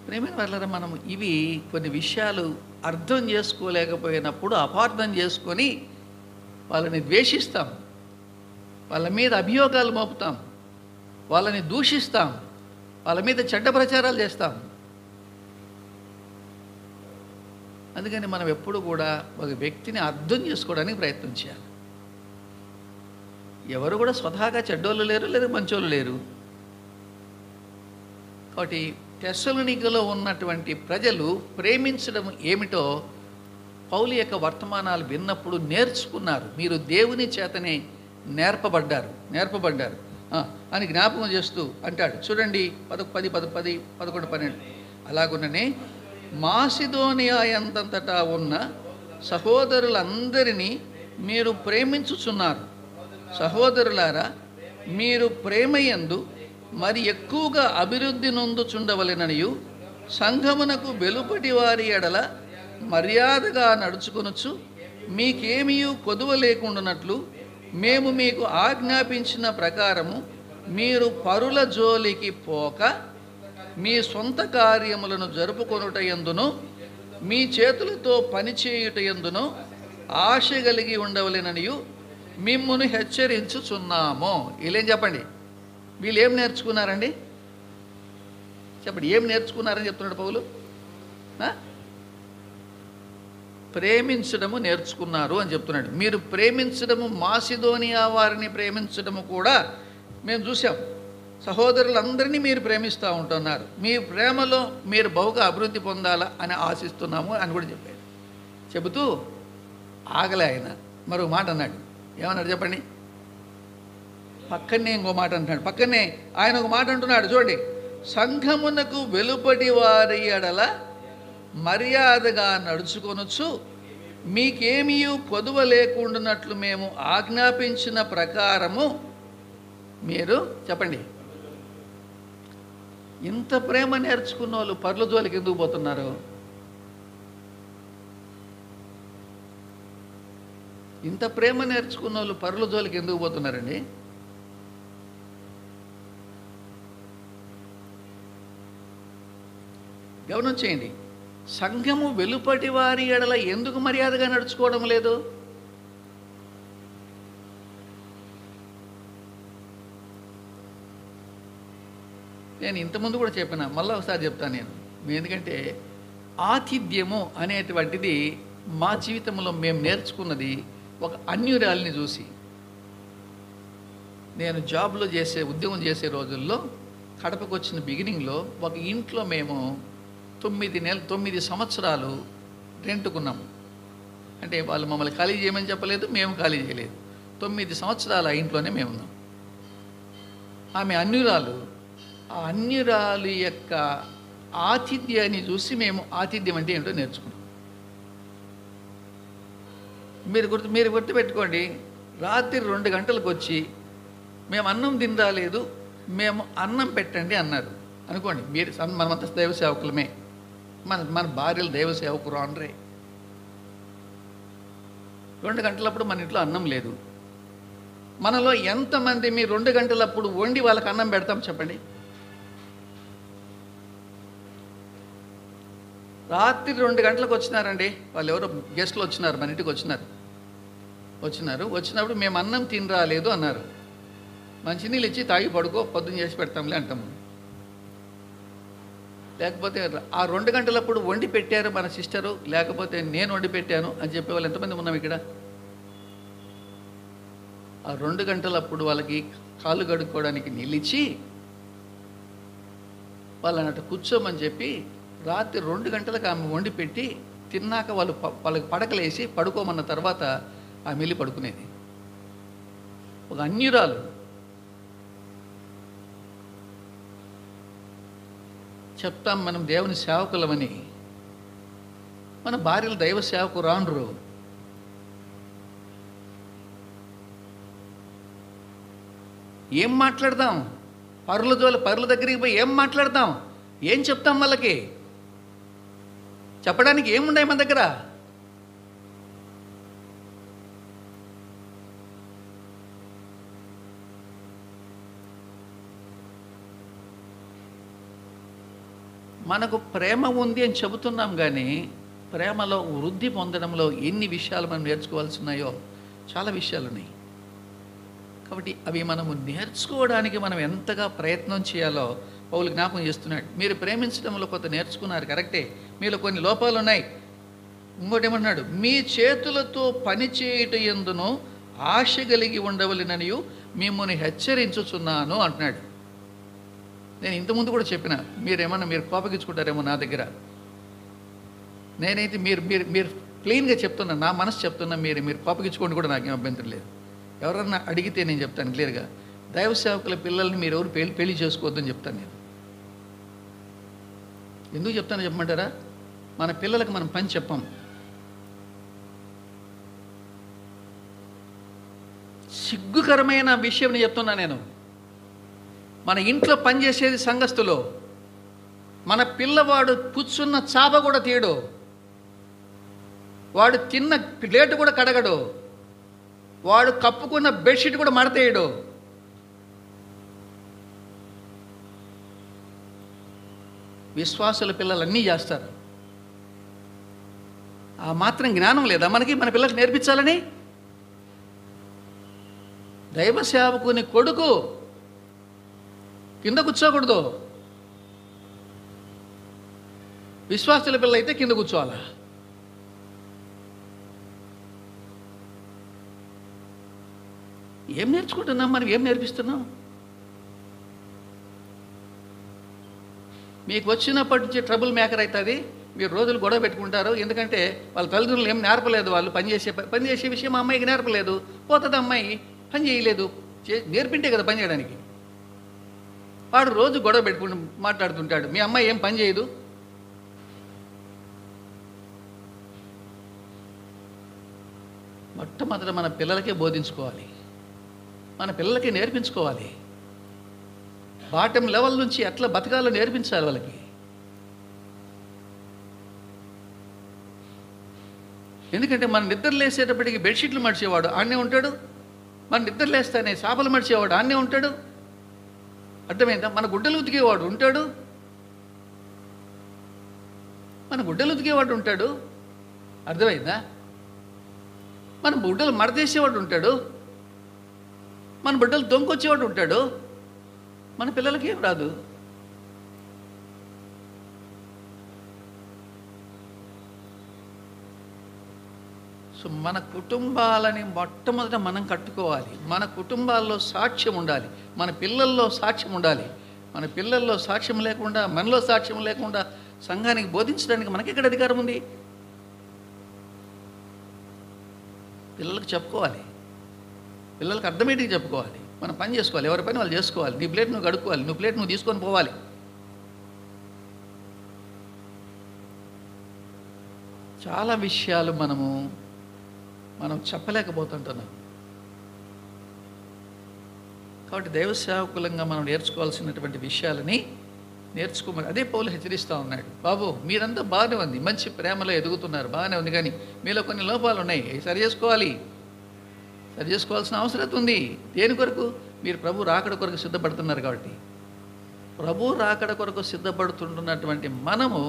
ప్రేమైన వాళ్ళరా, మనం ఇవి కొన్ని విషయాలు అర్థం చేసుకోలేకపోయినప్పుడు అపార్థం చేసుకొని వాళ్ళని ద్వేషిస్తాం, వాళ్ళ మీద అభియోగాలు మోపుతాం, వాళ్ళని దూషిస్తాం, వాళ్ళ మీద చెడ్డ ప్రచారాలు చేస్తాం. అందుకని మనం ఎప్పుడు కూడా ఒక వ్యక్తిని అర్థం చేసుకోవడానికి ప్రయత్నం చేయాలి. ఎవరు కూడా స్వతహాగా చెడ్డోళ్ళు లేరు, లేదా మంచోళ్ళు లేరు. కాబట్టి తెస్సలోనికలో ఉన్నటువంటి ప్రజలు ప్రేమించడం ఏమిటో పౌలు యొక్క వర్తమానాలు విన్నప్పుడు నేర్చుకున్నారు. మీరు దేవుని చేతనే నేర్పబడ్డారు అని జ్ఞాపకం చేస్తూ అంటాడు. చూడండి 10, 11, 12. అలాగుననే మాసిదోనియా ఎంతంతటా ఉన్న సహోదరులందరినీ మీరు ప్రేమించుచున్నారు. సహోదరులారా, మీరు ప్రేమయందు మరి ఎక్కువగా అభివృద్ధి నొందుచుండవలెననియు సంఘమునకు వెలుపటి వారి ఎడల మర్యాదగా నడుచుకొనొచ్చు మీకేమీ కొదువ లేకుండానట్లు మేము మీకు ఆజ్ఞాపించిన ప్రకారము మీరు పరుల జోలికి పోక మీ సొంత కార్యములను జరుపుకొనుట యందును మీ చేతులతో పనిచేయుట యందును ఆశ కలిగి ఉండవలెననియు మిమ్మును హెచ్చరించుచున్నాము. వీళ్ళేం చెప్పండి, వీళ్ళు ఏం నేర్చుకున్నారండి? చెప్పండి, ఏం నేర్చుకున్నారని చెప్తున్నాడు పౌలు? ప్రేమించడము నేర్చుకున్నారు అని చెప్తున్నాడు. మీరు ప్రేమించడము, మాసిదోనియా వారిని ప్రేమించడము కూడా మేము చూసాం. సహోదరులందరినీ మీరు ప్రేమిస్తూ ఉంటున్నారు. మీ ప్రేమలో మీరు బహుగా అభివృద్ధి పొందాలా అని ఆశిస్తున్నాము అని కూడా చెప్పాడు. చెబుతూ ఆగలే ఆయన. మరో మాట అన్నాడు. ఏమన్నాడు చెప్పండి? పక్కనే ఇంకో మాట అంటున్నాడు. పక్కనే ఆయన ఒక మాట అంటున్నాడు చూడండి. సంఘమునకు వెలుపటి వారి ఎడల మర్యాదగా నడుచుకొనొచ్చు మీకేమీ కొదువ లేకుండానట్లు మేము ఆజ్ఞాపించిన ప్రకారము మీరు చెప్పండి. ఇంత ప్రేమ నేర్చుకున్న వాళ్ళు పర్ల జోలికి ఎందుకు పోతున్నారు? ఇంత ప్రేమ నేర్చుకున్న వాళ్ళు పర్ల జోలికి ఎందుకు పోతున్నారండి? గమనం చేయండి. సంఘము వెలుపటి వారి ఎడల ఎందుకు మర్యాదగా నడుచుకోవడం లేదు? నేను ఇంతకుముందు కూడా చెప్పిన, మళ్ళీ ఒకసారి చెప్తాను నేను. ఎందుకంటే ఆతిథ్యము అనేటువంటిది మా జీవితంలో మేము నేర్చుకున్నది ఒక అన్యురాలిని చూసి. నేను జాబ్లో ఉద్యోగం చేసే రోజుల్లో కడపకు వచ్చిన బిగినింగ్లో ఒక ఇంట్లో మేము 9 సంవత్సరాలు రెంటుకున్నాము. అంటే వాళ్ళు మమ్మల్ని ఖాళీ చేయమని చెప్పలేదు, మేము ఖాళీ చేయలేదు. 9 సంవత్సరాలు ఆ ఇంట్లోనే మేము ఉన్నాం. ఆమె అన్యురాలు. ఆ అన్యురాలు యొక్క ఆతిథ్యాన్ని చూసి మేము ఆతిథ్యం అంటే ఏంటో నేర్చుకున్నాం. మీరు గుర్తుపెట్టుకోండి. రాత్రి 2 గంటలకు వచ్చి మేము అన్నం తినరాలేదు, మేము అన్నం పెట్టండి అన్నారు అనుకోండి. మీరు మనమంతా దైవ సేవకులమే, మన భార్యలు దైవ సేవకులు అనరే. 2 గంటలప్పుడు మన ఇంట్లో అన్నం లేదు. మనలో ఎంతమంది మీ 2 గంటలప్పుడు వండి వాళ్ళకి అన్నం పెడతాం చెప్పండి? రాత్రి 2 గంటలకు వచ్చినారండి వాళ్ళు, ఎవరో గెస్ట్లు వచ్చినారు, మన ఇంటికి వచ్చినప్పుడు మేము అన్నం తినరాలేదు అన్నారు. మంచినీళ్ళు ఇచ్చి తాగి పడుకో, పొద్దున్న చేసి పెడతాంలే అంటాము. లేకపోతే ఆ 2 గంటలప్పుడు వండి పెట్టారు మన సిస్టరు, లేకపోతే నేను వండి పెట్టాను అని చెప్పేవాళ్ళు ఎంతమంది ఉన్నాం ఇక్కడ? ఆ 2 గంటలప్పుడు వాళ్ళకి కాళ్ళు కడుక్కోవడానికి నీళ్ళిచ్చి వాళ్ళని అటు కూర్చోమని చెప్పి రాత్రి 2 గంటలకు ఆమె వండి పెట్టి తిన్నాక వాళ్ళకి పడకలేసి పడుకోమన్న తర్వాత ఆమె వెళ్ళి పడుకునేది. ఒక అన్యురాలు. చెప్తాం మనం దేవుని సేవకులమని, మన భార్యలు దైవ సేవకు రాండ్రు. ఏం మాట్లాడదాం? పరుల దగ్గరికి పోయి ఏం మాట్లాడతాం? ఏం చెప్తాం వాళ్ళకి? చెప్పడానికి ఏముంటాయి మన దగ్గర? మనకు ప్రేమ ఉంది అని చెబుతున్నాం, కానీ ప్రేమలో వృద్ధి పొందడంలో ఎన్ని విషయాలు మనం నేర్చుకోవాల్సి ఉన్నాయో చాలా విషయాలు ఉన్నాయి. కాబట్టి అవి మనము నేర్చుకోవడానికి మనం ఎంతగా ప్రయత్నం చేయాలో పౌలు జ్ఞాపకం చేస్తున్నాడు. మీరు ప్రేమించడంలో కొంత నేర్చుకున్నారు, కరెక్టే, మీలో కొన్ని లోపాలు ఉన్నాయి. ఇంకోటి ఏమన్నాడు? మీ చేతులతో పని చేయుట యందును ఆశ కలిగి ఉండవలెననియు మిమ్మల్ని హెచ్చరించుచున్నాను అంటున్నాడు. నేను ఇంతకుముందు కూడా చెప్పిన, మీరు కోపగించుకుంటారేమో నా దగ్గర. నేనైతే మీరు క్లీన్గా చెప్తున్నా, నా మనసు చెప్తున్నా, మీరు కోపగించుకోండి కూడా నాకేం అభ్యంతరం లేదు. ఎవరన్నా అడిగితే నేను చెప్తాను క్లియర్గా. దైవ సేవకుల పిల్లల్ని మీరు ఎవరు పెళ్లి చేసుకోవద్దని చెప్తాను నేను. ఎందుకు చెప్తాను చెప్పమంటారా? మన పిల్లలకు మనం పని చెప్పం. సిగ్గుకరమైన విషయం చెప్తున్నా నేను. మన ఇంట్లో పనిచేసేది సంఘస్థులో, మన పిల్లవాడు కూర్చున్న చాప కూడా తీయడు, వాడు తిన్న ప్లేటు కూడా కడగడు, వాడు కప్పుకున్న బెడ్షీట్ కూడా మడతేయడు. విశ్వాసుల పిల్లలు అన్నీ చేస్తారు. ఆ మాత్రం జ్ఞానం లేదా మనకి మన పిల్లలకు నేర్పించాలని? దైవ సేవకుని కొడుకు కింద కూర్చోకూడదు, విశ్వాసుల పిల్ల అయితే కింద కూర్చోవాలా? ఏం నేర్చుకుంటున్నాం మనం? ఏం నేర్పిస్తున్నాం? మీకు వచ్చినప్పటి నుంచి ట్రబుల్ మేకర్ అవుతుంది. మీరు రోజులు గొడవ పెట్టుకుంటారు. ఎందుకంటే వాళ్ళ తల్లిదండ్రులు ఏం నేర్పలేదు. వాళ్ళు పనిచేసే విషయం మా అమ్మాయికి నేర్పలేదు. పోతుంది అమ్మాయి, పని చేయలేదు. నేర్పింటే కదా పని చేయడానికి. వాడు రోజు గొడవ పెట్టుకుంటూ మాట్లాడుతుంటాడు, మీ అమ్మాయి ఏం పని చేయదు. మొట్టమొదట మన పిల్లలకే బోధించుకోవాలి, మన పిల్లలకే నేర్పించుకోవాలి. బాటం లెవెల్ నుంచి ఎట్లా బతకాలో నేర్పించాలి వాళ్ళకి. ఎందుకంటే మన నిద్ర లేసేటప్పటికి బెడ్షీట్లు మడిచేవాడు ఆడనే ఉంటాడు, మన నిద్ర లేస్తానే చేపలు మడిచేవాడు ఆడనే ఉంటాడు. అర్థమైందా? మన గుడ్డలు ఉతికేవాడు ఉంటాడు, మన గుడ్డలు ఉతికేవాడు ఉంటాడు. అర్థమైందా? మన గుడ్డలు మడతేసేవాడు ఉంటాడు, మన బిడ్డలు దొంకొచ్చేవాడు ఉంటాడు. మన పిల్లలకి ఏం రాదు. సో మన కుటుంబాలని మొట్టమొదట మనం కట్టుకోవాలి. మన కుటుంబాల్లో సాక్ష్యం ఉండాలి, మన పిల్లల్లో సాక్ష్యం ఉండాలి. మన పిల్లల్లో సాక్ష్యం లేకుండా, మనలో సాక్ష్యం లేకుండా సంఘానికి బోధించడానికి మనకి ఎక్కడ అధికారం ఉంది? పిల్లలకు చెప్పుకోవాలి, పిల్లలకు అర్థమయ్యేటికి చెప్పుకోవాలి. మనం పని చేసుకోవాలి, ఎవరి పని వాళ్ళు చేసుకోవాలి. నీ ప్లేట్ నువ్వు కడుక్కోవాలి, నువ్వు ప్లేట్ నువ్వు తీసుకొని పోవాలి. చాలా విషయాలు మనం చెప్పలేకపోతుంటున్నాం. కాబట్టి దైవ సేవకులంగా మనం నేర్చుకోవాల్సినటువంటి విషయాలని నేర్చుకోమని అదే పౌలు హెచ్చరిస్తూ ఉన్నాడు. బాబు మీరంతా బాగానే ఉంది, మంచి ప్రేమలో ఎదుగుతున్నారు, బాగానే ఉంది, కానీ మీలో కొన్ని లోపాలు ఉన్నాయి, సరి చేసుకోవాల్సిన అవసరం ఉంది. దేని కొరకు? మీరు ప్రభు రాకడ కొరకు సిద్ధపడుతున్నారు. కాబట్టి ప్రభు రాకడ కొరకు సిద్ధపడుతుంటున్నటువంటి మనము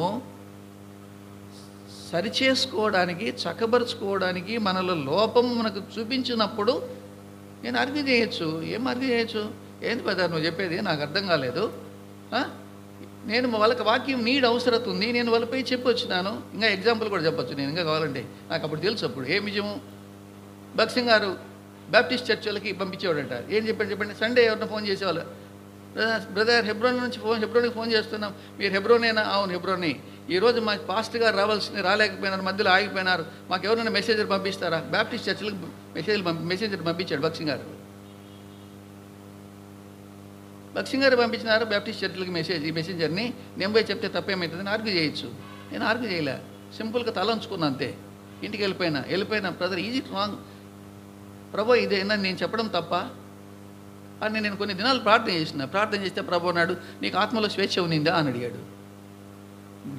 సరిచేసుకోవడానికి, చక్కబరుచుకోవడానికి మనలో లోపం మనకు చూపించినప్పుడు నేను ఆర్గ్యూ చేయొచ్చు. ఏం ఆర్గ్యూ చేయొచ్చు? ఏంది పెద్ద నువ్వు చెప్పేది నాకు అర్థం కాలేదు, నేను వాళ్ళకి వాక్యం నీడ్ అవసరం ఉంది, నేను వాళ్ళపై చెప్పొచ్చినాను. ఇంకా ఎగ్జాంపుల్ కూడా చెప్పొచ్చు నేను, ఇంకా కావాలంటే. నాకు అప్పుడు తెలుసు. అప్పుడు ఏం నిజము? భక్సింగ్ గారు బాప్టిస్ట్ చర్చ్ వాళ్ళకి పంపించేవాడంట. ఏం చెప్పండి సండే ఎవరిని ఫోన్ చేసేవాళ్ళు, బ్రదర్ హెబ్రోన్కి ఫోన్ చేస్తున్నాం, మీరు హెబ్రోనేనా? అవును హెబ్రోనే. ఈరోజు మాకు పాస్టర్ గారు రాలేకపోయినారు, మధ్యలో ఆగిపోయినారు, మాకు ఎవరైనా మెసేజర్ పంపిస్తారా? బాప్టిస్ట్ చర్చిలకు మెసేజర్ పంపించాడు భక్సింగ్ గారు. భక్సింగ్ గారు పంపించినారు బాప్టిస్ట్ చర్చిలకి ఈ మెసేంజర్ని. నేను పోయి చెప్తే తప్పేమవుతుందని ఆర్గ్యూ చేయొచ్చు. నేను ఆర్గ్యూ చేయలే, సింపుల్గా తల ఉంచుకున్నా అంతే. ఇంటికి వెళ్ళిపోయినా బ్రదర్ ఈజ్ ఇట్ రాంగ్, ప్రభు ఇదేనా నేను చెప్పడం తప్ప అని నేను కొన్ని దినాలు ప్రార్థన చేస్తే ప్రభు అన్నాడు, నీకు ఆత్మలో స్వేచ్ఛ ఉన్నిందా అని అడిగాడు.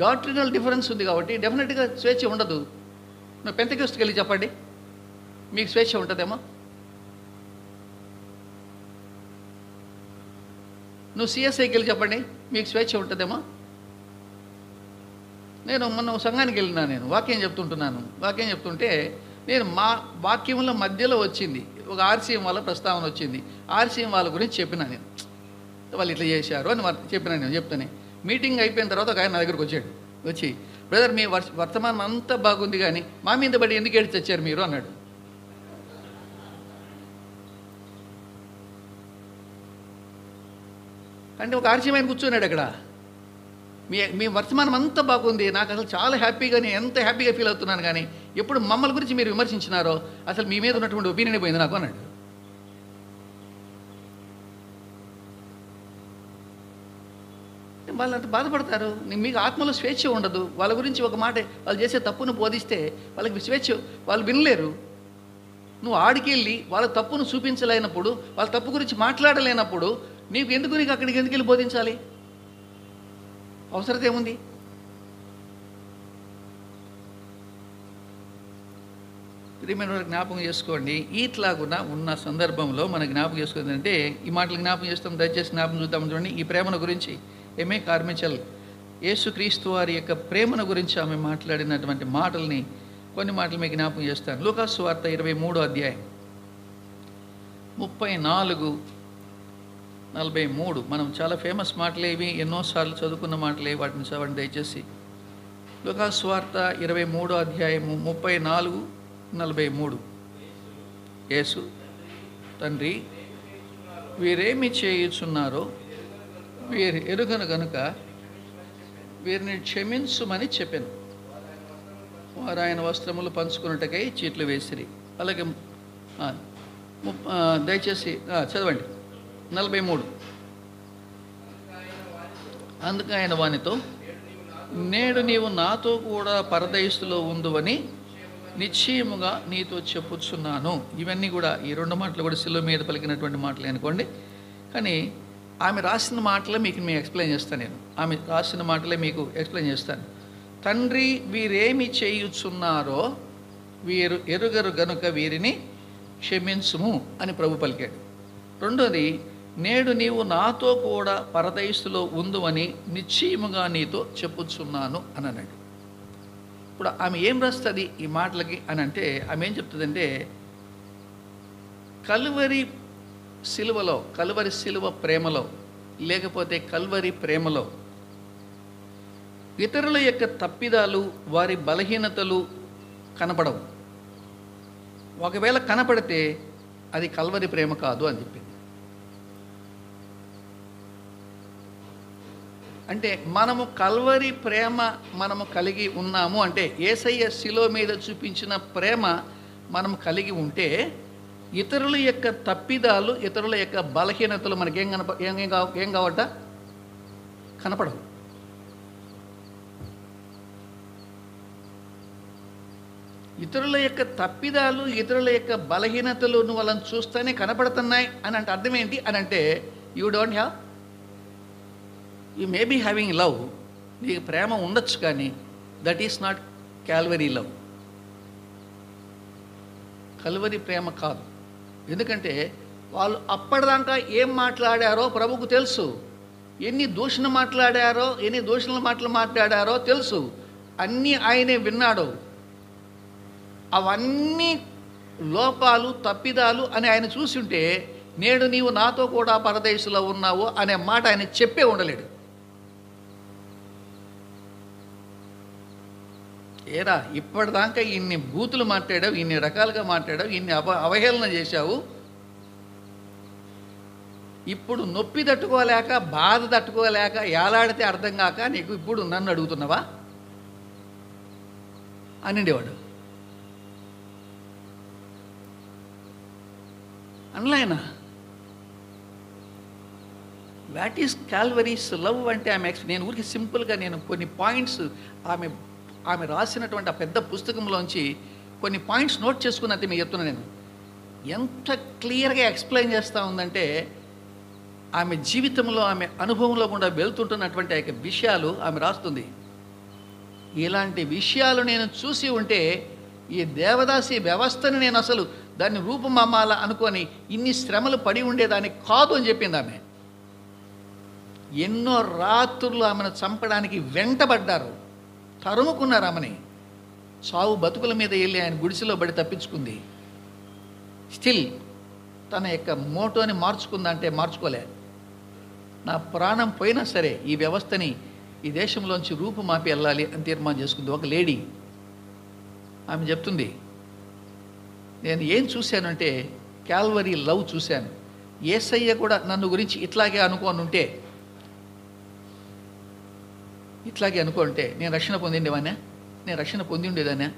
డాక్ట్రినల్ డిఫరెన్స్ ఉంది కాబట్టి డెఫినెట్గా స్వేచ్ఛ ఉండదు. నువ్వు పెంతెకోస్తుకి వెళ్ళి చెప్పండి, మీకు స్వేచ్ఛ ఉంటుందేమో? నువ్వు సిఎస్ఐకి వెళ్ళి చెప్పండి, మీకు స్వేచ్ఛ ఉంటుందేమో? నేను మొన్న సంఘానికి వెళ్ళినా, నేను వాక్యం చెప్తుంటే నేను మా వాక్యంలో మధ్యలో వచ్చింది ఒక ఆర్సీఎం వాళ్ళ ప్రస్తావన వచ్చింది. ఆర్సీఎం వాళ్ళ గురించి చెప్పినా నేను, వాళ్ళు ఇట్లా చేశారు అని చెప్పినా నేను. చెప్తానే మీటింగ్ అయిపోయిన తర్వాత ఒక ఆయన నా దగ్గరకు వచ్చి బ్రదర్ మీ వర్తమానం అంతా బాగుంది, కానీ మా మీద బడి ఎందుకు ఏడ్చి తెచ్చారు మీరు అన్నాడు. అంటే ఒక ఆర్సీఎం ఆయన కూర్చున్నాడు అక్కడ. మీ వర్తమానం అంతా బాగుంది, నాకు అసలు చాలా హ్యాపీగా, నేను ఎంత హ్యాపీగా ఫీల్ అవుతున్నాను, కానీ ఎప్పుడు మమ్మల్ని గురించి మీరు విమర్శించినారో అసలు మీ మీద ఉన్నటువంటి ఒపీనియన్ పోయింది నాకు అన్నాడు. వాళ్ళు అంత బాధపడతారు. మీకు ఆత్మలో స్వేచ్ఛ ఉండదు. వాళ్ళ గురించి ఒక మాట, వాళ్ళు చేసే తప్పును బోధిస్తే వాళ్ళకి స్వేచ్ఛ, వాళ్ళు వినలేరు. నువ్వు ఆడికెళ్ళి వాళ్ళ తప్పును చూపించలేనప్పుడు, వాళ్ళ తప్పు గురించి మాట్లాడలేనప్పుడు నీకు అక్కడికి ఎందుకు వెళ్ళి బోధించాలి? అవసరత ఏముంది? ప్రియమైన జ్ఞాపకం చేసుకోండి. ఇట్లాగున ఉన్న సందర్భంలో మన జ్ఞాపకం చేసుకుంది అంటే, ఈ మాటలు జ్ఞాపకం చేస్తాం, దయచేసి జ్ఞాపకం చూద్దాం. చూడండి, ఈ ప్రేమను గురించి ఎంఏ కార్మిచల్ యేసుక్రీస్తు వారి యొక్క ప్రేమను గురించి ఆమె మాట్లాడినటువంటి మాటల్ని, కొన్ని మాటలు మీకు జ్ఞాపకం చేస్తాను. లూకాసు వార్త 23వ అధ్యాయం 34-43. మనం చాలా ఫేమస్ మాటలే ఇవి, ఎన్నోసార్లు చదువుకున్న మాటలే. వాటిని చదవండి దయచేసి. లూకాసు వార్త 23వ అధ్యాయము 34-43. యేసు, తండ్రి, వీరేమి చేయుచున్నారో వీరు ఎరుగను గనుక వీరిని క్షమించుమని చెప్పాను. వారు ఆయన వస్త్రములు పంచుకున్నట్టుకై చీట్లు వేసిరి. అలాగే దయచేసి చదవండి 43. అందుకు ఆయన వానితో, నేడు నీవు నాతో కూడా పరదైసులో ఉందువని నిశ్చయముగా నీతో చెప్పుచున్నాను. ఇవన్నీ కూడా, ఈ రెండు మాటలు కూడా శిలువ మీద పలికినటువంటి మాటలే అనుకోండి. కానీ ఆమె రాసిన మాటలే మీకు ఎక్స్ప్లెయిన్ చేస్తాను. నేను ఆమె రాసిన మాటలే మీకు ఎక్స్ప్లెయిన్ చేస్తాను. తండ్రి, వీరేమి చేయుచున్నారో వీరు ఎరుగరు గనుక వీరిని క్షమించుము అని ప్రభు పలికాడు. రెండోది, నేడు నీవు నాతో కూడా పరదైసులో ఉందువని నిశ్చయముగా నీతో చెప్పుచున్నాను అని అన్నాడు. ఇప్పుడు ఆమె ఏం రాస్తుంది ఈ మాటలకి అని అంటే, ఆమె ఏం చెప్తుందంటే, కల్వరి సిలువ ప్రేమలో, లేకపోతే కల్వరి ప్రేమలో ఇతరుల యొక్క తప్పిదాలు, వారి బలహీనతలు కనపడవు. ఒకవేళ కనపడితే అది కల్వరి ప్రేమ కాదు అని చెప్పింది. అంటే మనము కల్వరి ప్రేమ మనము కలిగి ఉన్నాము అంటే, యేసయ్య శిలువ మీద చూపించిన ప్రేమ మనం కలిగి ఉంటే, ఇతరుల యొక్క తప్పిదాలు, ఇతరుల యొక్క బలహీనతలు మనకేం ఏం కావట కనపడవు. ఇతరుల యొక్క తప్పిదాలు, ఇతరుల యొక్క బలహీనతలు నువ్వు వాళ్ళని చూస్తేనే కనపడుతున్నాయి అని అంటే అర్థం ఏంటి అని అంటే, you don't have, you may be having love, నీకు ప్రేమ ఉండొచ్చు, కానీ that is not Calvary love. Calvary ప్రేమ కాదు. ఎందుకంటే వాళ్ళు అప్పటిదాకా ఏం మాట్లాడారో ప్రభుకు తెలుసు. ఎన్ని దూషణ మాట్లాడారో, ఎన్ని దూషణల మాటలు మాట్లాడారో తెలుసు. అన్నీ ఆయనే విన్నాడు. అవన్నీ లోపాలు, తప్పిదాలు అని ఆయన చూసుంటే, నేడు నీవు నాతో కూడా పరదేశంలో ఉన్నావు అనే మాట ఆయన చెప్పే ఉండలేడు. ఏరా, ఇప్పటిదాకా ఇన్ని బూతులు మాట్లాడావు, ఇన్ని రకాలుగా మాట్లాడావు, ఇన్ని అవహేళన చేశావు, ఇప్పుడు నొప్పి తట్టుకోలేక, బాధ తట్టుకోలేక, ఏలాడితే అర్థం కాక నీకు ఇప్పుడు నన్ను అడుగుతున్నావా అనిండేవాడు. అనలాయన వాట్ ఈస్ క్యాల్వరీస్ లవ్ అంటే నేను ఊరికి సింపుల్గా నేను కొన్ని పాయింట్స్ ఆమె రాసినటువంటి ఆ పెద్ద పుస్తకంలోంచి కొన్ని పాయింట్స్ నోట్ చేసుకున్నట్టు మీకు చెప్తున్నా. నేను ఎంత క్లియర్గా ఎక్స్ప్లెయిన్ చేస్తూ ఉందంటే, ఆమె జీవితంలో, ఆమె అనుభవంలో కూడా వెళ్తుంటున్నటువంటి ఆ యొక్క విషయాలు ఆమె రాస్తుంది. ఇలాంటి విషయాలు నేను చూసి ఉంటే ఈ దేవదాసి వ్యవస్థను నేను అసలు దాన్ని రూపమమ్మాల అనుకొని ఇన్ని శ్రమలు పడి ఉండేదాన్ని కాదు అని చెప్పింది ఆమె. ఎన్నో రాత్రులు ఆమెను చంపడానికి వెంటబడ్డారు, తరుముకున్నారు ఆమెని. సావు బతుకుల మీద వెళ్ళి ఆయన గుడిసెలో పడి తప్పించుకుంది. స్టిల్ తన యొక్క మోటోని మార్చుకుందంటే మార్చుకోలే. నా ప్రాణం పోయినా సరే ఈ వ్యవస్థని ఈ దేశంలోంచి రూపుమాపి వెళ్ళాలి అని తీర్మానం చేసుకుంది ఒక లేడీ. ఆమె చెప్తుంది, నేను ఏం చూశానంటే క్యాల్వరీ లవ్ చూశాను. యేసయ్య కూడా నన్ను గురించి ఇట్లాగే అనుకోనుంటే, ఇట్లాగే అనుకుంటే నేను రక్షణ పొందిండేవానే, నేను రక్షణ పొంది ఉండేదానే.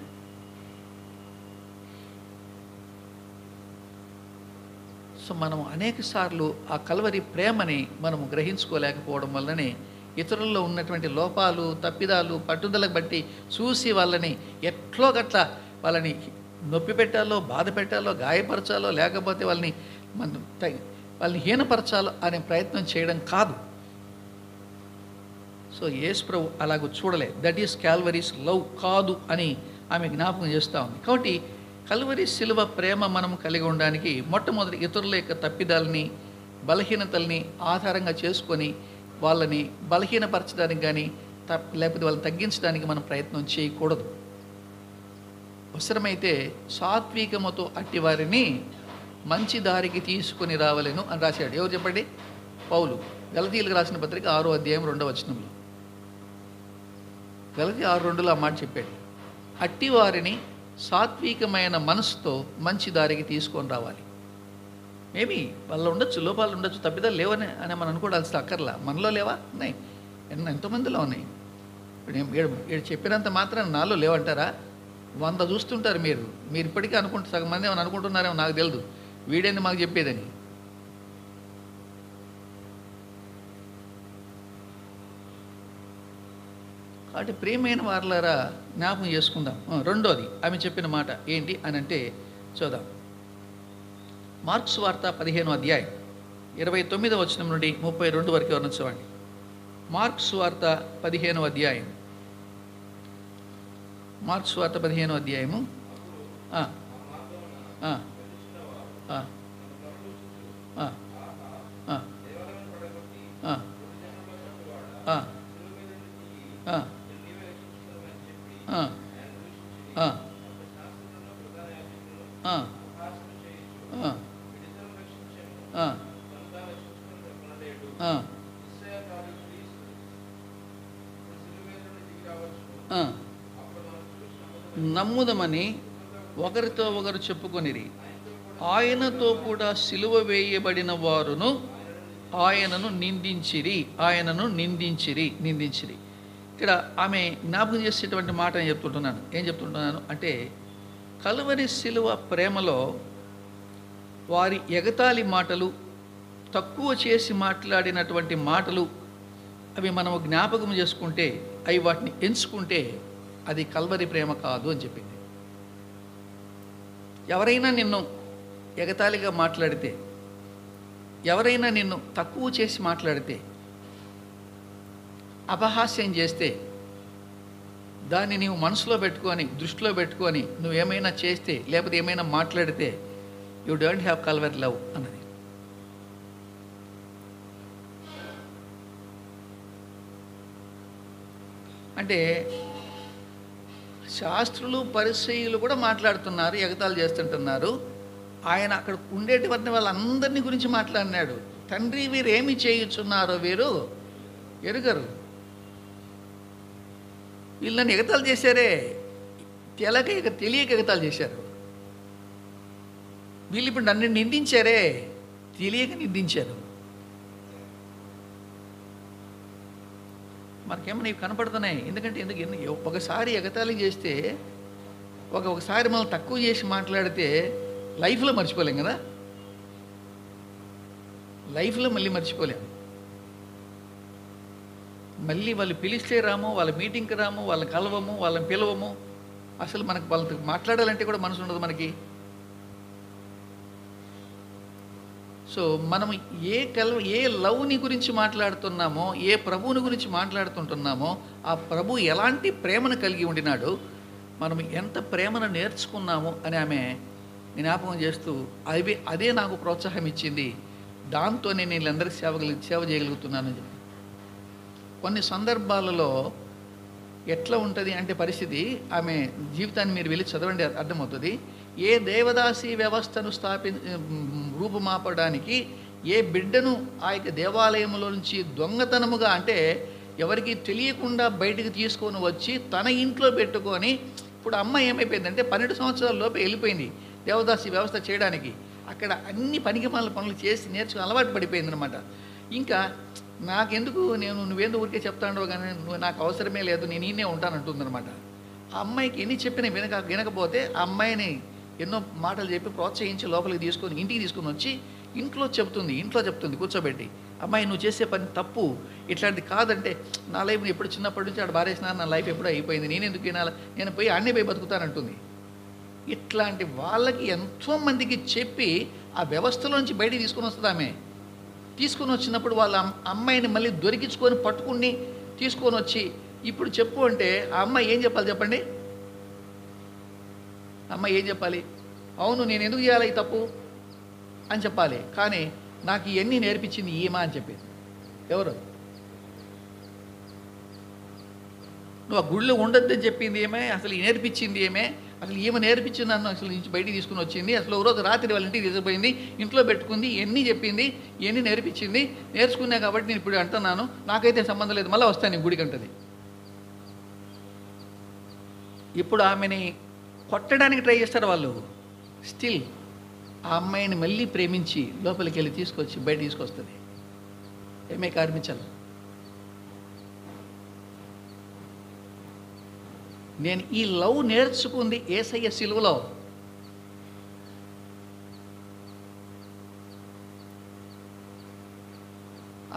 సో మనం అనేక సార్లు ఆ కల్వరి ప్రేమని మనము గ్రహించుకోలేకపోవడం వల్లనే ఇతరుల్లో ఉన్నటువంటి లోపాలు, తప్పిదాలు, పట్టుదలకు బట్టి చూసి వాళ్ళని ఎట్లో గట్ల వాళ్ళని నొప్పి పెట్టాలో, బాధ పెట్టాలో, గాయపరచాలో, లేకపోతే వాళ్ళని హీనపరచాలో అనే ప్రయత్నం చేయడం కాదు. సో యేసు ప్రభు అలాగూ చూడలే. దట్ ఈస్ క్యాల్వరీస్ లవ్ కాదు అని ఆమె జ్ఞాపకం చేస్తూ ఉంది. కాబట్టి కల్వరి శిలువ ప్రేమ మనం కలిగి ఉండడానికి మొట్టమొదటి ఇతరుల యొక్క తప్పిదాలని, బలహీనతల్ని ఆధారంగా చేసుకొని వాళ్ళని బలహీనపరచడానికి కానీ లేకపోతే వాళ్ళని తగ్గించడానికి మనం ప్రయత్నం చేయకూడదు. అవసరమైతే సాత్వికముతో అట్టి వారిని మంచి దారికి తీసుకొని రావలేను అని రాశాడు. ఎవరు చెప్పండి? పౌలు. గలతీయులకు రాసిన పత్రిక 6వ అధ్యాయం 2వ వచనంలో, గలతీ 6:2లో ఆ మాట చెప్పాడు. అట్టి వారిని సాత్వికమైన మనసుతో మంచి దారికి తీసుకొని రావాలి. మేబీ వాళ్ళు ఉండొచ్చు, లోపాలు ఉండొచ్చు, తప్పిదాలు లేవని అని మనం అనుకోవాల్సిన అక్కర్లా. మనలో లేవా? ఉన్నాయి. ఎంతోమందిలో ఉన్నాయి. ఇప్పుడు చెప్పినంత మాత్రం నాలో లేవంటారా? 100 చూస్తుంటారు మీరు ఇప్పటికీ సగం మంది ఏమైనా అనుకుంటున్నారేమో నాకు తెలియదు, వీడేంది మాకు చెప్పేదని. కాబట్టి ప్రియమైన వారలారా జ్ఞాపకం చేసుకుందాం. రెండోది ఆమె చెప్పిన మాట ఏంటి అని అంటే చూద్దాం. మార్కు సువార్త 15వ అధ్యాయం 29వ వచనం నుండి 32 వరకు ఎవరిని చూడండి. మార్కు సువార్త 15వ అధ్యాయం, మార్కు సువార్త 15వ అధ్యాయము నమ్ముదమని ఒకరితో ఒకరు చెప్పుకొనిరి. ఆయనతో కూడా సిలువ వేయబడిన వారును ఆయనను నిందించిరి. ఇక్కడ ఆమె జ్ఞాపకం చేసేటువంటి మాట ఏం చెప్తుంటున్నాను అంటే కల్వరి సిలువ ప్రేమలో వారి ఎగతాళి మాటలు, తక్కువ చేసి మాట్లాడినటువంటి మాటలు అవి మనం జ్ఞాపకం చేసుకుంటే, అవి వాటిని ఎంచుకుంటే అది కల్వరి ప్రేమ కాదు అని చెప్పింది. ఎవరైనా నిన్ను ఎగతాళిగా మాట్లాడితే, ఎవరైనా నిన్ను తక్కువ చేసి మాట్లాడితే, అపహాస్యం చేస్తే, దాన్ని నీవు మనసులో పెట్టుకొని, దృష్టిలో పెట్టుకొని నువ్వేమైనా చేస్తే, లేకపోతే ఏమైనా మాట్లాడితే, you don't have Calvary love అన్నది. అంటే శాస్త్రులు, పరిసయ్యులు కూడా మాట్లాడుతున్నారు, ఎగతాళి చేస్తుంటున్నారు. ఆయన అక్కడ ఉండేటువంటి వాళ్ళందరినీ గురించి మాట్లాడినాడు. తండ్రి వీరు ఏమి చేయుచున్నారో వీరు ఎరుగరు. వీళ్ళని ఎగతాళి చేశారే, తెలియక ఎగతాళి చేశారు. వీళ్ళు ఇప్పుడు నన్ను నిందించారే, తెలియక నిందించారు. మనకేమో ఇవి కనపడుతున్నాయి. ఎందుకు ఒకసారి ఎగతాళి చేస్తే, ఒకసారి మనం తక్కువ చేసి మాట్లాడితే లైఫ్లో మర్చిపోలేం కదా. లైఫ్లో మళ్ళీ మర్చిపోలేం. మళ్ళీ వాళ్ళు పిలిస్తే రాము, వాళ్ళ మీటింగ్కి రాము, వాళ్ళని కలవము, వాళ్ళని పిలవము. అసలు మనకు వాళ్ళతో మాట్లాడాలంటే కూడా మనసు ఉండదు మనకి. సో మనం ఏ లవ్ని గురించి మాట్లాడుతున్నామో, ఏ ప్రభువుని గురించి మాట్లాడుతుంటున్నామో, ఆ ప్రభు ఎలాంటి ప్రేమను కలిగి ఉండినాడు, మనం ఎంత ప్రేమను నేర్చుకున్నామో అని ఆమె జ్ఞాపకం చేస్తూ అదే నాకు ప్రోత్సాహం ఇచ్చింది. దాంతోనే నేను వీళ్ళందరికీ సేవ చేయగలుగుతున్నానని చెప్పి. కొన్ని సందర్భాలలో ఎట్లా ఉంటుంది అంటే పరిస్థితి, ఆమె జీవితాన్ని మీరు వెళ్ళి చదవండి, అర్థమవుతుంది. ఏ దేవదాసి వ్యవస్థను రూపుమాపడానికి ఏ బిడ్డను ఆ యొక్క దేవాలయంలో నుంచి దొంగతనముగా, అంటే ఎవరికి తెలియకుండా బయటికి తీసుకొని వచ్చి తన ఇంట్లో పెట్టుకొని, ఇప్పుడు అమ్మ ఏమైపోయిందంటే 12 సంవత్సరాల లోపే వెళ్ళిపోయింది దేవదాసి వ్యవస్థ చేయడానికి. అక్కడ అన్ని పనికిమాల పనులు చేసి నేర్చుకుని అలవాటు పడిపోయిందనమాట. ఇంకా నాకెందుకు, నువ్వేందుకు ఊరికే చెప్తాడో కానీ నాకు అవసరమే లేదు, నేను ఈయనే ఉంటానంటుందనమాట. ఆ అమ్మాయికి ఎన్ని చెప్పినా వినకపోతే ఆ అమ్మాయిని ఎన్నో మాటలు చెప్పి ప్రోత్సహించి లోపలికి ఇంటికి తీసుకొని వచ్చి ఇంట్లో చెప్తుంది కూర్చోబెట్టి, అమ్మాయి నువ్వు చేసే పని తప్పు, ఇట్లాంటిది కాదంటే, నా లైఫ్ ఎప్పుడు చిన్నప్పటి నుంచి ఆడ బారేసినా, నా లైఫ్ ఎప్పుడూ అయిపోయింది, నేను ఎందుకు వినాలి, నేను పోయి అన్నీ పోయి బతుకుతానంటుంది. ఇట్లాంటి వాళ్ళకి ఎంతోమందికి చెప్పి ఆ వ్యవస్థలోంచి బయటికి తీసుకొని వస్తుంది ఆమె. తీసుకొని వచ్చినప్పుడు వాళ్ళ అమ్మాయిని మళ్ళీ దొరికించుకొని పట్టుకుని తీసుకొని వచ్చి ఇప్పుడు చెప్పు అంటే ఆ అమ్మాయి ఏం చెప్పాలి చెప్పండి? అమ్మాయి ఏం చెప్పాలి? అవును, నేను ఎందుకు చేయాలి ఈ తప్పు అని చెప్పాలి. కానీ నాకు ఇవన్నీ నేర్పించింది ఈమా అని చెప్పేది. ఎవరు? నువ్వు ఆ గుళ్ళో ఉండొద్దని చెప్పింది ఏమే, అసలు నేర్పించింది ఏమే, అసలు ఈమె నేర్పించింది నన్ను అసలు నుంచి బయటికి తీసుకుని వచ్చింది. అసలు ఒక రోజు రాత్రి వాళ్ళ ఇంటికి తీసుకుపోయింది, ఇంట్లో పెట్టుకుంది, ఎన్ని చెప్పింది, ఎన్ని నేర్పించింది. నేర్చుకున్నా కాబట్టి నేను ఇప్పుడు అంటున్నాను, నాకైతే సంబంధం లేదు, మళ్ళీ వస్తాను నేను గుడికి అంటది. ఇప్పుడు ఆమెని కొట్టడానికి ట్రై చేస్తారు వాళ్ళు. స్టిల్ ఆ అమ్మాయిని మళ్ళీ ప్రేమించి లోపలికి వెళ్ళి తీసుకొచ్చి బయట తీసుకొస్తుంది. ఏమే కార్మించాలి. నేను ఈ లవ్ నేర్చుకుంది యేసయ్య సిలువలో.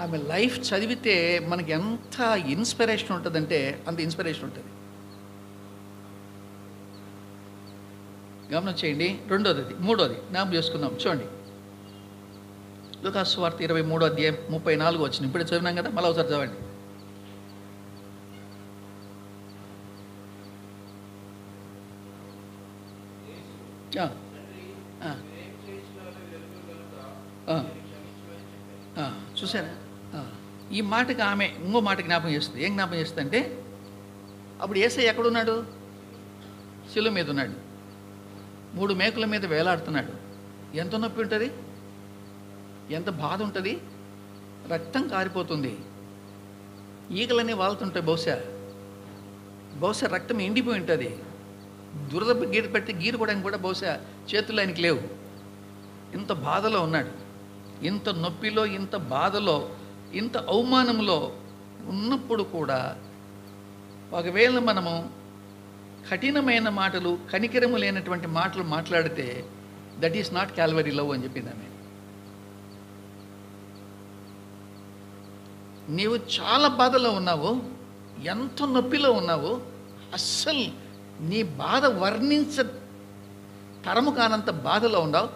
ఆమె లైఫ్ చదివితే మనకి ఎంత ఇన్స్పిరేషన్ ఉంటుందంటే అంత ఇన్స్పిరేషన్ ఉంటుంది. గమనం చేయండి. మూడోది జ్ఞాపకం చేసుకుందాం. చూడండి, లూకాసు వార్త 23:34 వచ్చింది. ఇప్పుడే చదివినాం కదా, మళ్ళీ ఒకసారి చదవండి. చూసారా? ఈ మాటకి ఆమె ఇంకో మాట జ్ఞాపకం చేస్తుంది. ఏం జ్ఞాపకం చేస్తుంది అంటే, అప్పుడు యేసయ్య ఎక్కడున్నాడు? శిలువ మీద ఉన్నాడు, 3 మేకుల మీద వేలాడుతున్నాడు. ఎంత నొప్పి ఉంటుంది, ఎంత బాధ ఉంటుంది, రక్తం కారిపోతుంది, ఈగలన్నీ వాళ్తుంటాయి, బహుశా రక్తం ఎండిపోయి ఉంటుంది, దురద గీత పెట్టి గీరుకోవడానికి కూడా బహుశా చేతులు ఆయనకి లేవు. ఇంత బాధలో ఉన్నాడు, ఇంత నొప్పిలో, ఇంత బాధలో, ఇంత అవమానంలో ఉన్నప్పుడు కూడా ఒకవేళ మనము కఠినమైన మాటలు, కనికరము లేనటువంటి మాటలు మాట్లాడితే that is not Calvary love అని చెప్పింది ఆమె. నీవు చాలా బాధలో ఉన్నావు, ఎంత నొప్పిలో ఉన్నావు, అస్సలు నీ బాధ వర్ణించ తరము కానంత బాధలో ఉన్నావు.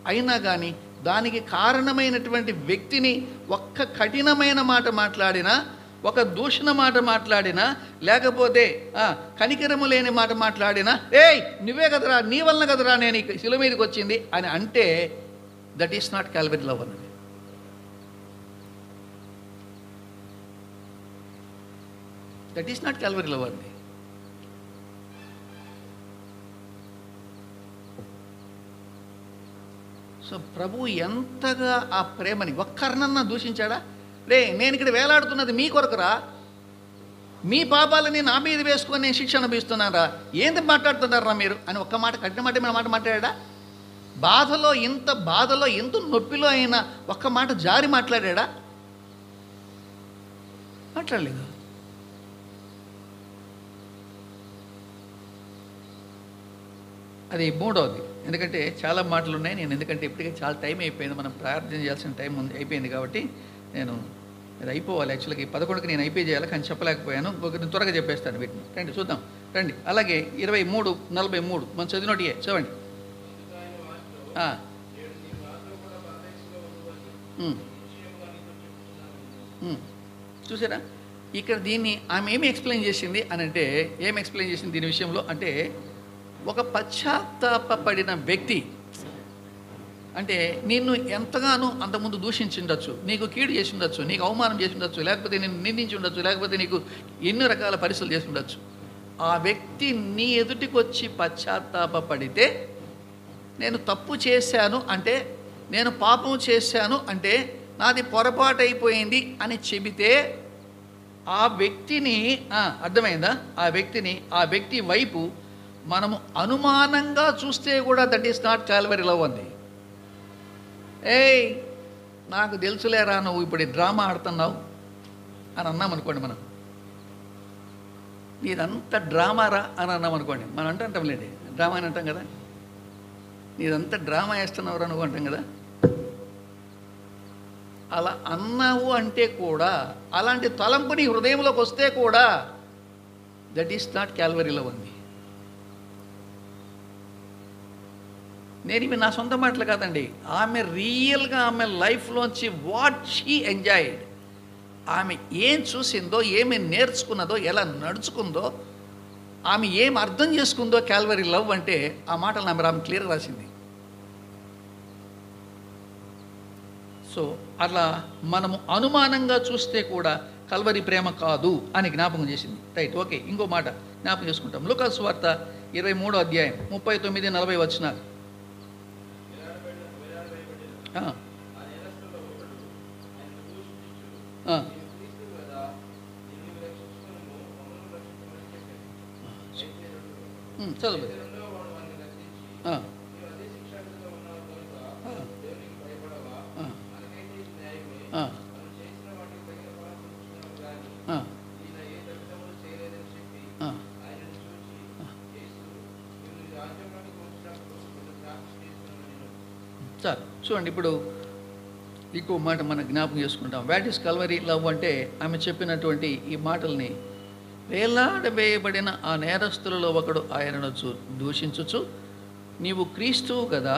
అయినా కానీ దానికి కారణమైనటువంటి వ్యక్తిని ఒక్క కఠినమైన మాట మాట్లాడినా, ఒక దూషణ మాట మాట్లాడినా, లేకపోతే కనికరము లేని మాట మాట్లాడినా, ఏయ్ నువ్వే కదరా, నీ వలన కదరా నేను ఈ శిలువ మీదకి వచ్చింది అని అంటే that is not Calvary love అన్నది. That is not Calvary love అండి. సో ప్రభు ఎంతగా ఆ ప్రేమని ఒక్కరినన్నా దూషించాడా? రే, నేను ఇక్కడ వేలాడుతున్నది మీ కొరకురా, మీ పాపాలని నా మీద వేసుకొని నేను శిక్ష అనుభవిస్తున్నారా, ఏంది మాట్లాడుతున్నారా మీరు అని ఒక్క మాట, కఠిన మాట మాట్లాడా? బాధలో, ఎంత నొప్పిలో అయినా ఒక్క మాట జారి మాట్లాడా? మాట్లాడలేదు. అది మూడవది. ఎందుకంటే చాలా మాటలు ఉన్నాయి. నేను ఎందుకంటే ఇప్పటికే చాలా టైం అయిపోయింది, మనం ప్రార్థన చేయాల్సిన టైం అయిపోయింది కాబట్టి నేను అది అయిపోవాలి. యాక్చువల్గా 11కి నేను అయిపోయి చేయాలి, కానీ చెప్పలేకపోయాను. ఒకరిని త్వరగా చెప్పేస్తాను వీటిని. రండి చూద్దాం, రండి. అలాగే 23:43 మనం చదివినట్టుయే చదవండి. చూసారా? ఇక్కడ దీన్ని ఆమె ఏమి ఎక్స్ప్లెయిన్ చేసింది అని అంటే, ఏమి ఎక్స్ప్లెయిన్ చేసింది దీని విషయంలో అంటే, ఒక పశ్చాత్తాపడిన వ్యక్తి అంటే నిన్ను ఎంతగానో అంతకుముందు దూషించుండొచ్చు, నీకు కీడు చేసి ఉండొచ్చు, నీకు అవమానం చేసి ఉండొచ్చు, లేకపోతే నిన్ను నిందించి ఉండొచ్చు, లేకపోతే నీకు ఎన్నో రకాల పరిస్థితులు చేసి ఉండొచ్చు. ఆ వ్యక్తి నీ ఎదుటికి వచ్చి పశ్చాత్తాపడితే, నేను తప్పు చేశాను అంటే, నేను పాపం చేశాను అంటే, నాది పొరపాటు అయిపోయింది అని చెబితే ఆ వ్యక్తిని అర్థమైందా? ఆ వ్యక్తి వైపు మనము అనుమానంగా చూస్తే కూడా that is not Calvary love అంది. ఏయ్ నాకు తెలుసులేరా, నువ్వు ఇప్పుడు ఈ డ్రామా ఆడుతున్నావు అని అన్నాం అనుకోండి, మనం నీదంతా డ్రామారా అని అన్నాం అనుకోండి, మనం అంటాంలేండి, డ్రామా అని అంటాం కదా, నీదంతా డ్రామా వేస్తున్నావురా నువ్వు అంటాం కదా. అలా అన్నావు అంటే కూడా, అలాంటి తలంపు నీ హృదయంలోకి వస్తే కూడా, that is not Calvary love అండి. నేను ఇవి నా సొంత మాటలు కాదండి. ఆమె రియల్గా ఆమె లైఫ్లోంచి వాట్ షీ ఎంజాయిడ్, ఆమె ఏం చూసిందో, ఏమి నేర్చుకున్నదో, ఎలా నడుచుకుందో, ఆమె ఏం అర్థం చేసుకుందో క్యాల్వరీ లవ్ అంటే, ఆ మాటలు ఆమె క్లియర్గా రాసింది. సో అట్లా మనము అనుమానంగా చూస్తే కూడా కల్వరి ప్రేమ కాదు అని జ్ఞాపకం చేసింది. Right, okay. ఇంకో మాట జ్ఞాపకం చేసుకుంటాం. లూకా సువార్త 23వ అధ్యాయం 39-40 వచనాలు. చదువు. చాలు చూడండి. ఇప్పుడు ఇంకో మాట మనం జ్ఞాపకం చేసుకుంటాం. వాట్ ఈస్ కల్వరీ లవ్ అంటే, ఆమె చెప్పినటువంటి ఈ మాటల్ని, వేలాడవేయబడిన ఆ నేరస్తులలో ఒకడు ఆయనను దూషించుచు, నీవు క్రీస్తువు కదా,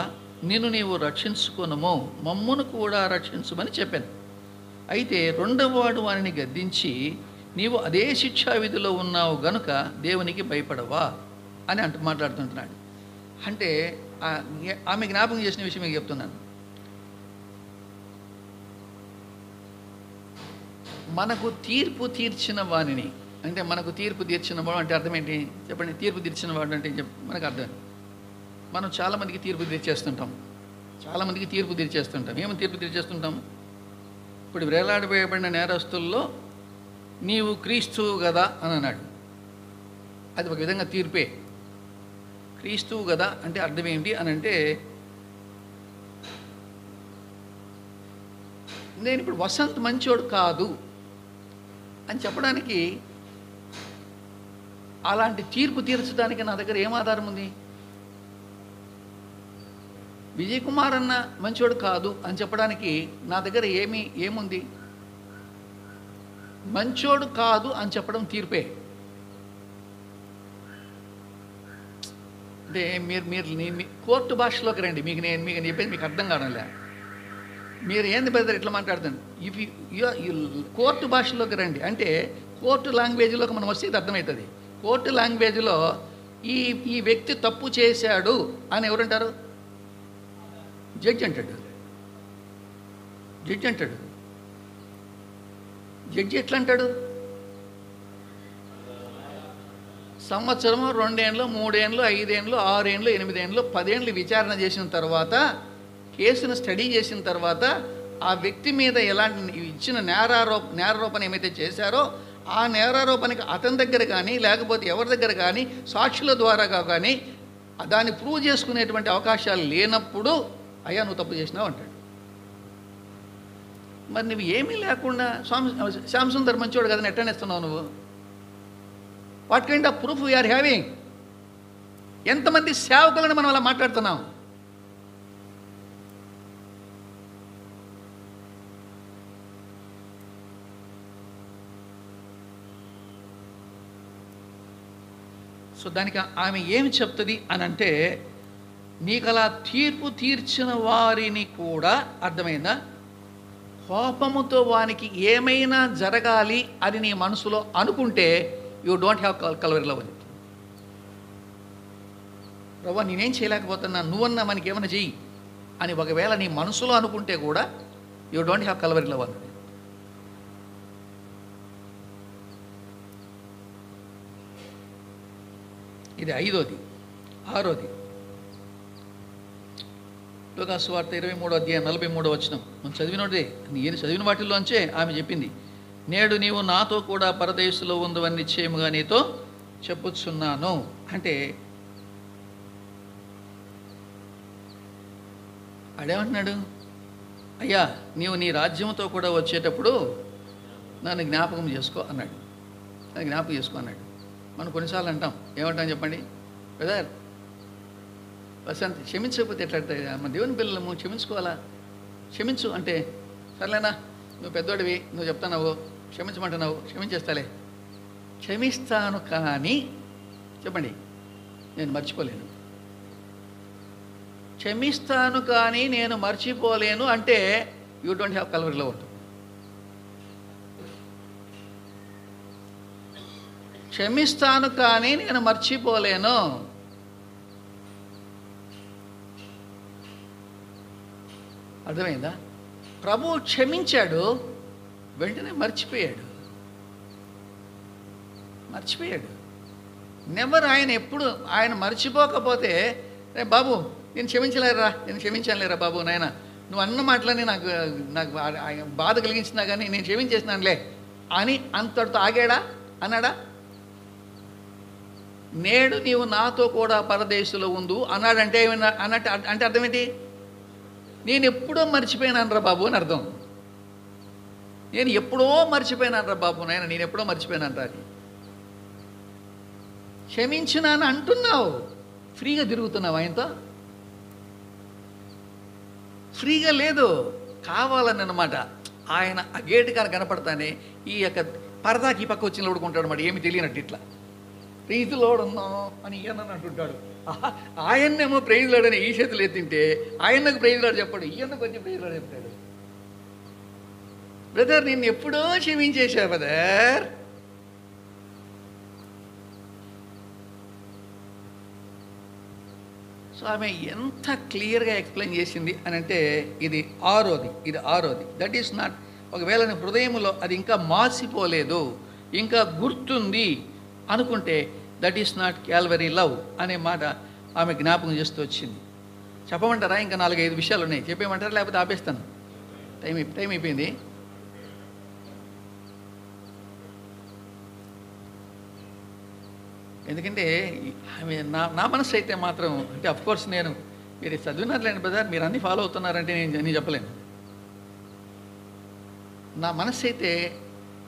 నిన్ను నీవు రక్షించుకొనుము, మమ్మును కూడా రక్షించుమని చెప్పాను. అయితే రెండవ వాడు వారిని గద్దించి, నీవు అదే శిక్షా విధిలో ఉన్నావు గనుక దేవునికి భయపడవా అని మాట్లాడుతుంటున్నాడు. అంటే ఆమె జ్ఞాపకం చేసిన విషయం మీకు చెప్తున్నాను. మనకు తీర్పు తీర్చిన వాడిని, అంటే మనకు తీర్పు తీర్చిన వాడు అంటే అర్థం ఏంటి చెప్పండి? తీర్పు తీర్చిన వాడు అంటే మనకు అర్థం, మనం చాలామందికి తీర్పు తీర్చేస్తుంటాం. ఏమని తీర్పు తీర్చేస్తుంటాం? ఇప్పుడు వేలాడవేయబడిన నేరస్తుల్లో నీవు క్రీస్తువు కదా అని అన్నాడు. అది ఒక విధంగా తీర్పే. క్రీస్తువు కదా అంటే అర్థం ఏంటి అని అంటే, నేను ఇప్పుడు వసంత్ మంచోడు కాదు అని చెప్పడానికి, అలాంటి తీర్పు తీర్చడానికి నా దగ్గర ఏం ఆధారం ఉంది? విజయ్ కుమార్ అన్న మంచోడు కాదు అని చెప్పడానికి నా దగ్గర ఏముంది? మంచోడు కాదు అని చెప్పడం తీర్పే. అంటే మీరు కోర్టు భాషలోకి రండి. మీకు చెప్పేది మీకు అర్థం కావడంలే. మీరు ఏంది బ్రదర్ ఇట్లా మాట్లాడుతుంది? కోర్టు భాషలోకి రండి అంటే, కోర్టు లాంగ్వేజ్లోకి మనం వస్తే ఇది అర్థమవుతుంది. కోర్టు లాంగ్వేజ్లో ఈ వ్యక్తి తప్పు చేశాడు అని ఎవరంటారు? జడ్జి అంటాడు. జడ్జి ఎట్లా అంటాడు? సంవత్సరము, 2 ఏళ్ళు, 3 ఏళ్ళు, 5 ఏళ్ళు, 6 ఏళ్ళు, 8 ఏళ్ళు, 10 ఏళ్ళు విచారణ చేసిన తర్వాత, కేసును స్టడీ చేసిన తర్వాత, ఆ వ్యక్తి మీద ఎలాంటి ఇచ్చిన నేరారోపణ ఏమైతే చేశారో, ఆ నేరారోపణకి అతని దగ్గర కానీ, లేకపోతే ఎవరి దగ్గర కానీ, సాక్షుల ద్వారా కానీ దాన్ని ప్రూవ్ చేసుకునేటువంటి అవకాశాలు లేనప్పుడు, అయ్యా నువ్వు తప్పు చేసినావు అంటాడు. మరి నువ్వు ఏమీ లేకుండా శ్యామ్ సుందర్ మంచోడు కదా ఎట్టనేస్తున్నావు నువ్వు? What kind of proof we are having? ఎంతమంది సేవకులను మనం అలా మాట్లాడుతున్నాం? సో దానికి ఆమె ఏమి చెప్తుంది అని అంటే, నీకు అలా తీర్పు తీర్చిన వారిని కూడా, అర్థమైందా, కోపముతో వానికి ఏమైనా జరగాలి అని నీ మనసులో అనుకుంటే, you don't have Calvary love అని. ప్రభు నేనేం చేయలేకపోతున్నా, నువ్వన్నా మనకి ఏమైనా చెయ్యి అని ఒకవేళ నీ మనసులో అనుకుంటే కూడా you don't have Calvary love అన్నది. ఇది 5వది. 6వది లూకా సువార్త 23వ అధ్యాయం 43వ వచనం. మనం చదివినోడే, నేను చదివిన వాటిల్లోంచే ఆమె చెప్పింది, నేడు నీవు నాతో కూడా పరదేశంలో ఉందని నిశ్చయముగా నీతో చెప్పుచున్నాను. అంటే ఆడేమంటున్నాడు? అయ్యా నీవు నీ రాజ్యంతో కూడా వచ్చేటప్పుడు నన్ను జ్ఞాపకం చేసుకో అన్నాడు. మనం కొన్నిసార్లు అంటాం, ఏమంటాం చెప్పండి? బ్రదర్ వసంత్ క్షమించకపోతే ఎట్లా? మన దేవుని పిల్లలము క్షమించుకోవాలా? క్షమించు అంటే సర్లేనా, నువ్వు పెద్దోడివి, నువ్వు చెప్తున్నావు, క్షమించమంటున్నావు, క్షమించేస్తాలే. క్షమిస్తాను కానీ చెప్పండి, నేను మర్చిపోలేను. క్షమిస్తాను కానీ నేను మర్చిపోలేను అంటే యూ డోంట్ హ్యావ్ కల్వరీలో ఉంటుంది. క్షమిస్తాను కానీ నేను మర్చిపోలేను. అర్థమైందా? ప్రభువు క్షమించాడు, వెంటనే మర్చిపోయాడు. నెవర్. ఆయన ఎప్పుడు ఆయన మర్చిపోకపోతే, బాబు నేను క్షమించానులేరా బాబు, నాయన నువ్వు అన్న మాటలని నాకు నాకు బాధ కలిగించినా కానీ నేను క్షమించేసినానులే అని అంతటితో ఆగాడా? అన్నాడా? నేడు నీవు నాతో కూడా పరదేశంలో ఉండు అన్నాడంటే ఏమన్నా అన్నట్టు అంటే అర్థం ఏంటి? నేను ఎప్పుడో మర్చిపోయినాను రా బాబు అని అర్థం. నేను ఎప్పుడో మర్చిపోయినాను రా బాబు నాయన, నేను ఎప్పుడో మర్చిపోయినాను రా అని. క్షమించినాను అంటున్నావు, ఫ్రీగా తిరుగుతున్నావు ఆయనతో? ఫ్రీగా లేదు, కావాలని అన్నమాట. ఆయన ఆ గేటు కానీ కనపడతానే ఈ యొక్క పరదాకి ఈ పక్క వచ్చి నిలబడుకుంటాడు అన్నమాట, ఏమి తెలియనట్టు ఇట్లా ప్రైజ్ లార్డ్ అన్నాం అని ఈయన అంటుంటాడు. ఆయన్నేమో ప్రైజ్ లార్డ్ అని ఈ చేతులు ఎత్తింటే ఆయనకు ప్రైజ్ లార్డ్ చెప్పాడు, ఈయనకు వచ్చి ప్రైజ్ లార్డ్ చెప్తాడు. బ్రదర్ నిన్ను ఎప్పుడో క్షమించేశా బ్రదర్. సో ఆమె ఎంత క్లియర్గా ఎక్స్ప్లెయిన్ చేసింది అని అంటే ఇది ఆరోది. దట్ ఈస్ నాట్, ఒకవేళ నీ హృదయంలో అది ఇంకా మాసిపోలేదు, ఇంకా గుర్తుంది అనుకుంటే that is not Calvary love అనే మాట ఆమె జ్ఞాపకం చేస్తూ వచ్చింది. చెప్పమంటారా? ఇంకా 4-5 విషయాలు ఉన్నాయి, చెప్పేయమంటారా లేకపోతే ఆపేస్తాను? టైం అయిపోయింది. ఎందుకంటే ఆమె నా మనసు అయితే మాత్రం, అంటే అఫ్కోర్స్ నేను మీరు చదివినారులేండి బ్రదర్, మీరు అన్నీ ఫాలో అవుతున్నారంటే నేను చెప్పలేను. నా మనసు అయితే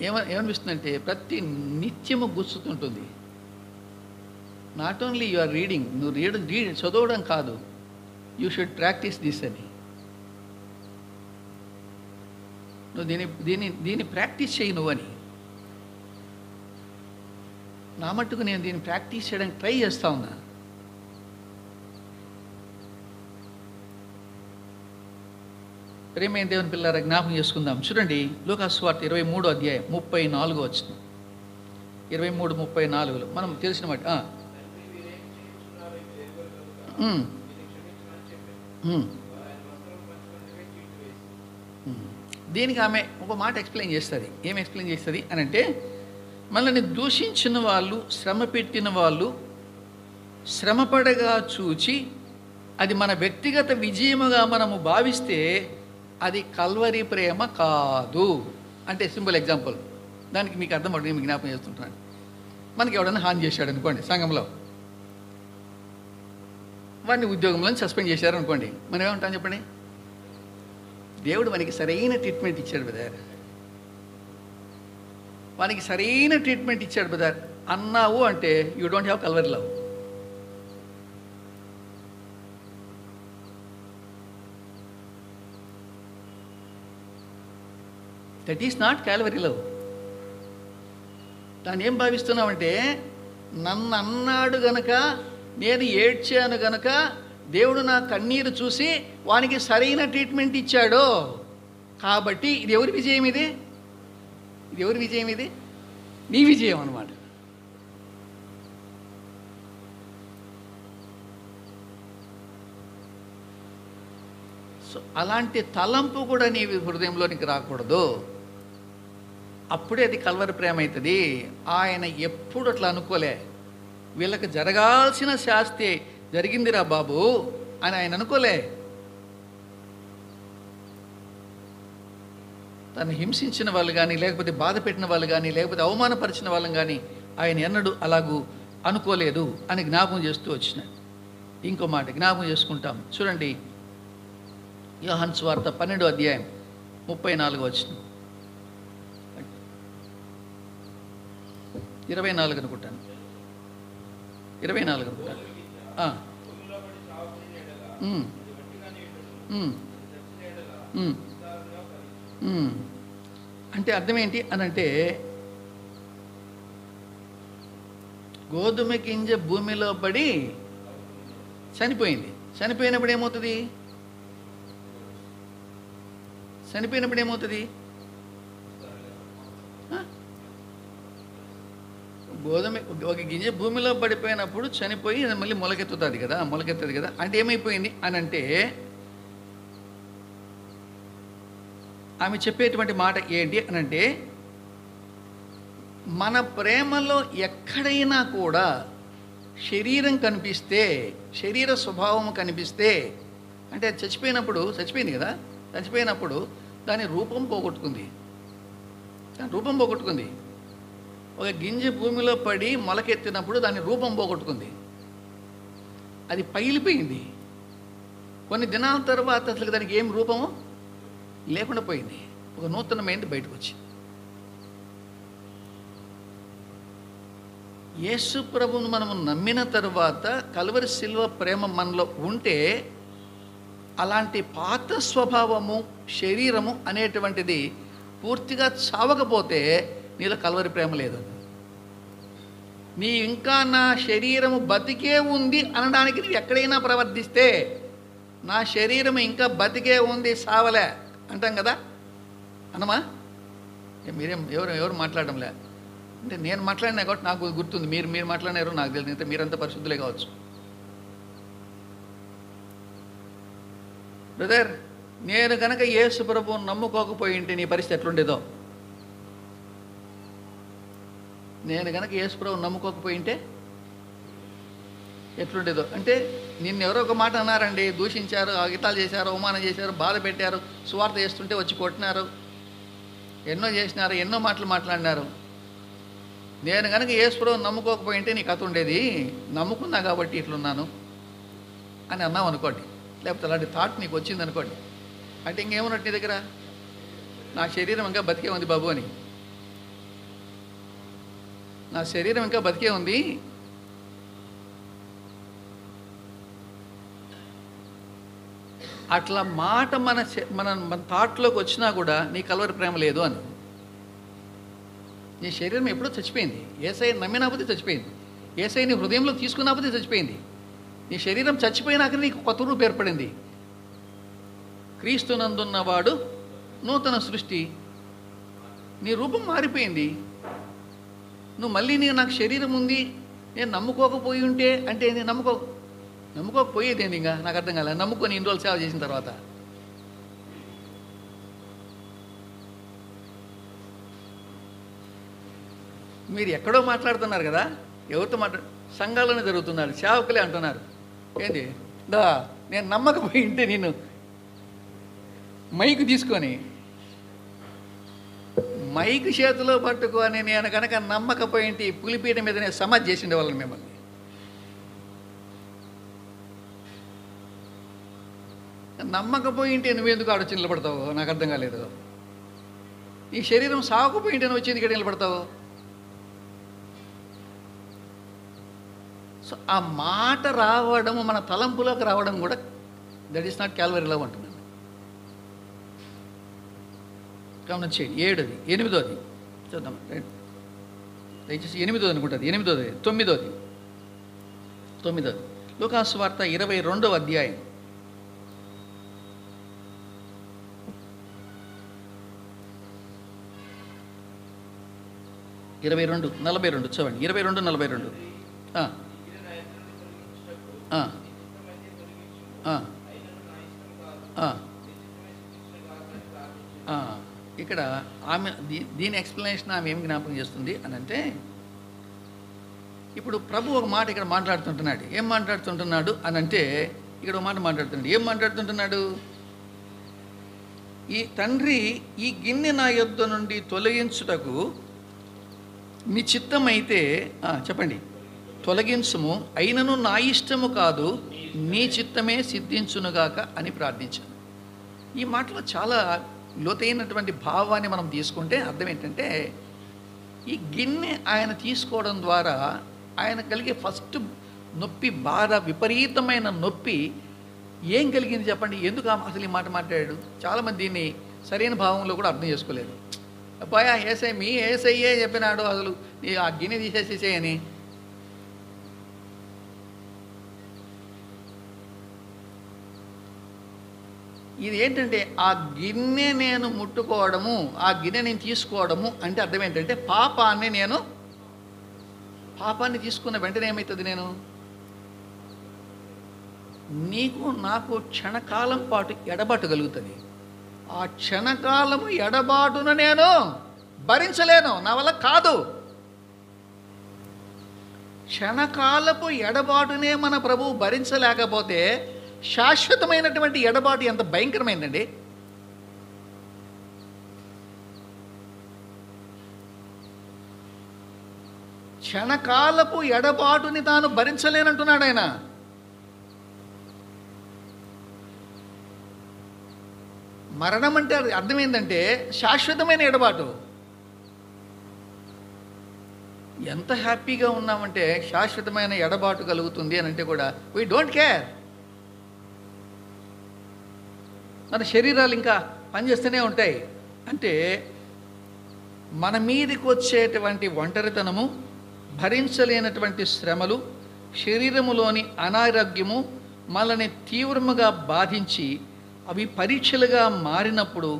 ఏమనిపిస్తుందంటే ప్రతి నిత్యము గుచ్చుతుంటుంది. Not only you are reading, నువ్వు చదవడం కాదు, యూ షుడ్ ప్రాక్టీస్ దిస్ అని. నువ్వు దీన్ని ప్రాక్టీస్ చేయి నువ్వని. నా మట్టుకు నేను దీన్ని ప్రాక్టీస్ చేయడానికి ట్రై చేస్తా ఉన్నా. ప్రేమైన దేవుని పిల్లారా, జ్ఞాపకం చేసుకుందాం. చూడండి లూకాసు సువార్త 23వ అధ్యాయం 34వ వచనం. 23-34 మనం తెలిసిన మాట. దీనికి ఆమె ఒక మాట ఎక్స్ప్లెయిన్ చేస్తుంది. ఏం ఎక్స్ప్లెయిన్ చేస్తుంది అని అంటే, మనల్ని దూషించిన వాళ్ళు, శ్రమ పెట్టిన వాళ్ళు శ్రమపడగా చూచి అది మన వ్యక్తిగత విజయముగా మనము భావిస్తే అది కల్వరి ప్రేమ కాదు. అంటే సింపుల్ ఎగ్జాంపుల్, దానికి మీకు అర్థమవుతుంది, మీకు జ్ఞాపకం చేస్తుంటున్నాను. మనకి ఎవడైనా హాని చేశాడు అనుకోండి, సంఘంలో వాడిని ఉద్యోగంలో సస్పెండ్ చేశారు అనుకోండి, మనం ఏమంటాం చెప్పండి? దేవుడు మనకి సరైన ట్రీట్మెంట్ ఇచ్చాడు బ్రదర్, వానికి సరైన ట్రీట్మెంట్ ఇచ్చాడు బ్రదర్ అన్నావు అంటే you don't have Calvary love. That is not Calvary love. దాన్ని ఏం భావిస్తున్నామంటే, నన్ను అన్నాడు గనక, నేను ఏడ్చాను గనక దేవుడు నా కన్నీరు చూసి వానికి సరైన ట్రీట్మెంట్ ఇచ్చాడు కాబట్టి ఇది ఎవరి విజయం? ఇది ఎవరి విజయం? ఇది నీ విజయం అన్నమాట. సో అలాంటి తలంపు కూడా నీ హృదయంలోనికి రాకూడదు. అప్పుడే అది కల్వరి ప్రేమ అవుతుంది. ఆయన ఎప్పుడు అట్లా అనుకోలే, వీళ్ళకి జరగాల్సిన శాస్తి జరిగిందిరా బాబు అని ఆయన అనుకోలే. తను హింసించిన వాళ్ళు కానీ, లేకపోతే బాధ పెట్టిన వాళ్ళు కానీ, లేకపోతే అవమానపరిచిన వాళ్ళని కానీ ఆయన ఎన్నడూ అలాగూ అనుకోలేదు అని జ్ఞాపకం చేస్తూ వచ్చినాడు. ఇంకో మాట జ్ఞాపకం చేసుకుంటాం. చూడండి యోహాను సువార్త 12వ అధ్యాయం 34వ వచనం, 24 అనుకుంటాను, 24 అనుకుంటాను. ఉమ్. అంటే అర్థం ఏంటి అని అంటే, గోధుమ గింజ భూమిలో పడి చనిపోయింది. చనిపోయినప్పుడు ఏమవుతుంది? చనిపోయినప్పుడు ఏమవుతుంది? గోధుమ ఒక గింజ భూమిలో పడిపోయినప్పుడు చనిపోయి మళ్ళీ మొలకెత్తుతుంది కదా. అంటే ఏమైపోయింది అని అంటే, ఆమె చెప్పేటువంటి మాట ఏంటి అని అంటే, మన ప్రేమలో ఎక్కడైనా కూడా శరీరం కనిపిస్తే, శరీర స్వభావం కనిపిస్తే, అంటే చచ్చిపోయింది కదా, చచ్చిపోయినప్పుడు దాని రూపం పోగొట్టుకుంది. ఒక గింజ భూమిలో పడి మొలకెత్తినప్పుడు దాని రూపం పోగొట్టుకుంది. అది పగిలిపోయింది. కొన్ని దినాల తర్వాత అసలు దానికి ఏం రూపము లేకుండా పోయింది. ఒక నూతనమైనది బయటకు వచ్చింది. యేసు ప్రభువును మనము నమ్మిన తర్వాత కల్వరి శిలువ ప్రేమ మనలో ఉంటే, అలాంటి పాత స్వభావము, శరీరము అనేటువంటిది పూర్తిగా చావకపోతే నీలో కల్వరి ప్రేమ లేదు. నీ ఇంకా నా శరీరము బతికే ఉంది అనడానికి నీవు ఎక్కడైనా ప్రవర్తిస్తే, నా శరీరం ఇంకా బతికే ఉంది, సావలే అంటాం కదా, అనమా? మీరేం ఎవరు మాట్లాడడంలే అంటే, నేను మాట్లాడినా కాబట్టి నాకు గుర్తుంది. మీరు మాట్లాడినారు నాకు తెలియదు. అయితే మీరంతా పరిశుద్ధులే కావచ్చు. బ్రదర్, నేను కనుక యేసు ప్రభువును నమ్ముకోకపోయి ఉంటే నీ పరిస్థితి ఎట్లుండేదో. నేను కనుక యేసు ప్రభువును నమ్ముకోకపోయి ఉంటే ఎట్లుండేదో. అంటే నిన్ను ఎవరో ఒక మాట అన్నారండి, దూషించారు, అగితాలు చేశారు, అవమానం చేశారు, బాధ పెట్టారు, సువార్త చేస్తుంటే వచ్చి కొట్టినారు, ఎన్నో చేసినారు, ఎన్నో మాటలు మాట్లాడినారు. నేను కనుక యేసు ప్రభువును నమ్ముకోకపోయి ఉంటే నీ కథ ఉండేది, నమ్ముకున్నా కాబట్టి ఇట్లున్నాను అని అన్నావు అనుకోండి. లేకపోతే అలాంటి థాట్ నీకు వచ్చింది అనుకోండి. అంటే ఇంకేమన్నట్టు నీ దగ్గర, నా శరీరం ఇంకా బతికే ఉంది బాబు అని. నా శరీరం ఇంకా బతికే ఉంది, అట్లా మాట మన థాట్లోకి వచ్చినా కూడా నీ కల్వరి ప్రేమ లేదు అని. నీ శరీరం ఎప్పుడో చచ్చిపోయింది. యేసయ్య నమ్మినాపోతే చచ్చిపోయింది. యేసయ్య నీ హృదయంలో తీసుకున్నాపోతే చచ్చిపోయింది. నీ శరీరం చచ్చిపోయినాక నీకు కొత్త రూపు ఏర్పడింది. క్రీస్తునందున్నవాడు నూతన సృష్టి. నీ రూపం మారిపోయింది. నువ్వు మళ్ళీ నాకు శరీరం ఉంది, నేను నమ్ముకోకపోయి ఉంటే అంటే నేను నమ్ముకోకపోయేది ఏంది? ఇంకా నాకు అర్థం కాలేదు. నమ్ముకొని ఇన్ని రోజులు సేవ చేసిన తర్వాత మీరు ఎక్కడో మాట్లాడుతున్నారు కదా, ఎవరితో సంఘాల్లోనే జరుగుతున్నారు, సేవకులే అంటున్నారు. ఏంటి నేను నమ్మకపోయి ఉంటే నేను మైకు తీసుకొని మైకు చేతిలో పట్టుకొని నేను కనుక నమ్మకపోయింటి పులిపీట మీద నేను సమాధి చేసిండే వాళ్ళని మిమ్మల్ని. నమ్మకపోయింటే నువ్వెందుకు ఆడొచ్చి నిలబడతావు? నాకు అర్థం కాలేదు. నీ శరీరం సాగకపోయింటే నువ్వు వచ్చి ఇక్కడ నిలబడతావు. సో ఆ మాట రావడము, మన తలంపులోకి రావడం కూడా that is not Calvary love అంటున్నాను. గమనం చేయండి. 7ది 8ది చూద్దాం. దయచేసి 8ది అనుకుంటుంది. 8ది 9ది లూకాసు వార్త 22వ అధ్యాయం 42 చూడండి. 22:42. ఇక్కడ ఆమె దీని ఎక్స్ప్లెనేషన్ ఆమె ఏం జ్ఞాపకం చేస్తుంది అని అంటే, ఇప్పుడు ప్రభు ఒక మాట ఇక్కడ మాట్లాడుతుంటున్నాడు. ఏం మాట్లాడుతుంటున్నాడు అని అంటే, ఇక్కడ ఒక మాట మాట్లాడుతున్నాడు. ఏం మాట్లాడుతుంటున్నాడు? ఈ తండ్రి, ఈ గిన్నె నా యొద్ద నుండి తొలగించుటకు నీ చిత్తమైతే చెప్పండి, తొలగించుము, అయినను నా ఇష్టము కాదు నీ చిత్తమే సిద్ధించునుగాక అని ప్రార్థించాను. ఈ మాటలో చాలా లోతైనటువంటి భావాన్ని మనం తీసుకుంటే అర్థం ఏంటంటే, ఈ గిన్నె ఆయన తీసుకోవడం ద్వారా ఆయన కలిగే ఫస్ట్ నొప్పి, బాధ, విపరీతమైన నొప్పి ఏం కలిగింది చెప్పండి? ఎందుకు అసలు ఈ మాట మాట్లాడాడు? చాలామంది దీన్ని సరైన భావంలో కూడా అర్థం చేసుకోలేదు. అబ్బాయా ఏసై మీ ఏసయ్యే చెప్పినాడు అసలు నీ ఆ గిన్నె తీసేసేయని. ఇది ఏంటంటే ఆ గిన్నె నేను ముట్టుకోవడము, ఆ గిన్నె నేను తీసుకోవడము అంటే అర్థం ఏంటంటే పాపాన్ని తీసుకున్న వెంటనే ఏమవుతుంది, నీకు నాకు క్షణకాలం పాటు ఎడబాటు కలుగుతుంది. ఆ క్షణకాలము ఎడబాటును నేను భరించలేను, నా వల్ల కాదు. క్షణకాలపు ఎడబాటునే మన ప్రభువు భరించలేకపోతే శాశ్వతమైనటువంటి ఎడబాటు ఎంత భయంకరమైందండి. క్షణకాలపు ఎడబాటుని తాను భరించలేనంటున్నాడు ఆయన. మరణం అంటే అర్థమైందంటే శాశ్వతమైన ఎడబాటు. ఎంత హ్యాపీగా ఉన్నామంటే శాశ్వతమైన ఎడబాటు కలుగుతుంది అని అంటే కూడా వీ డోంట్ కేర్. మన శరీరాలు ఇంకా పనిచేస్తూనే ఉంటాయి. అంటే మన మీదకి వచ్చేటువంటి ఒంటరితనము, భరించలేనటువంటి శ్రమలు, శరీరములోని అనారోగ్యము మనల్ని తీవ్రముగా బాధించి అవి పరీక్షలుగా మారినప్పుడు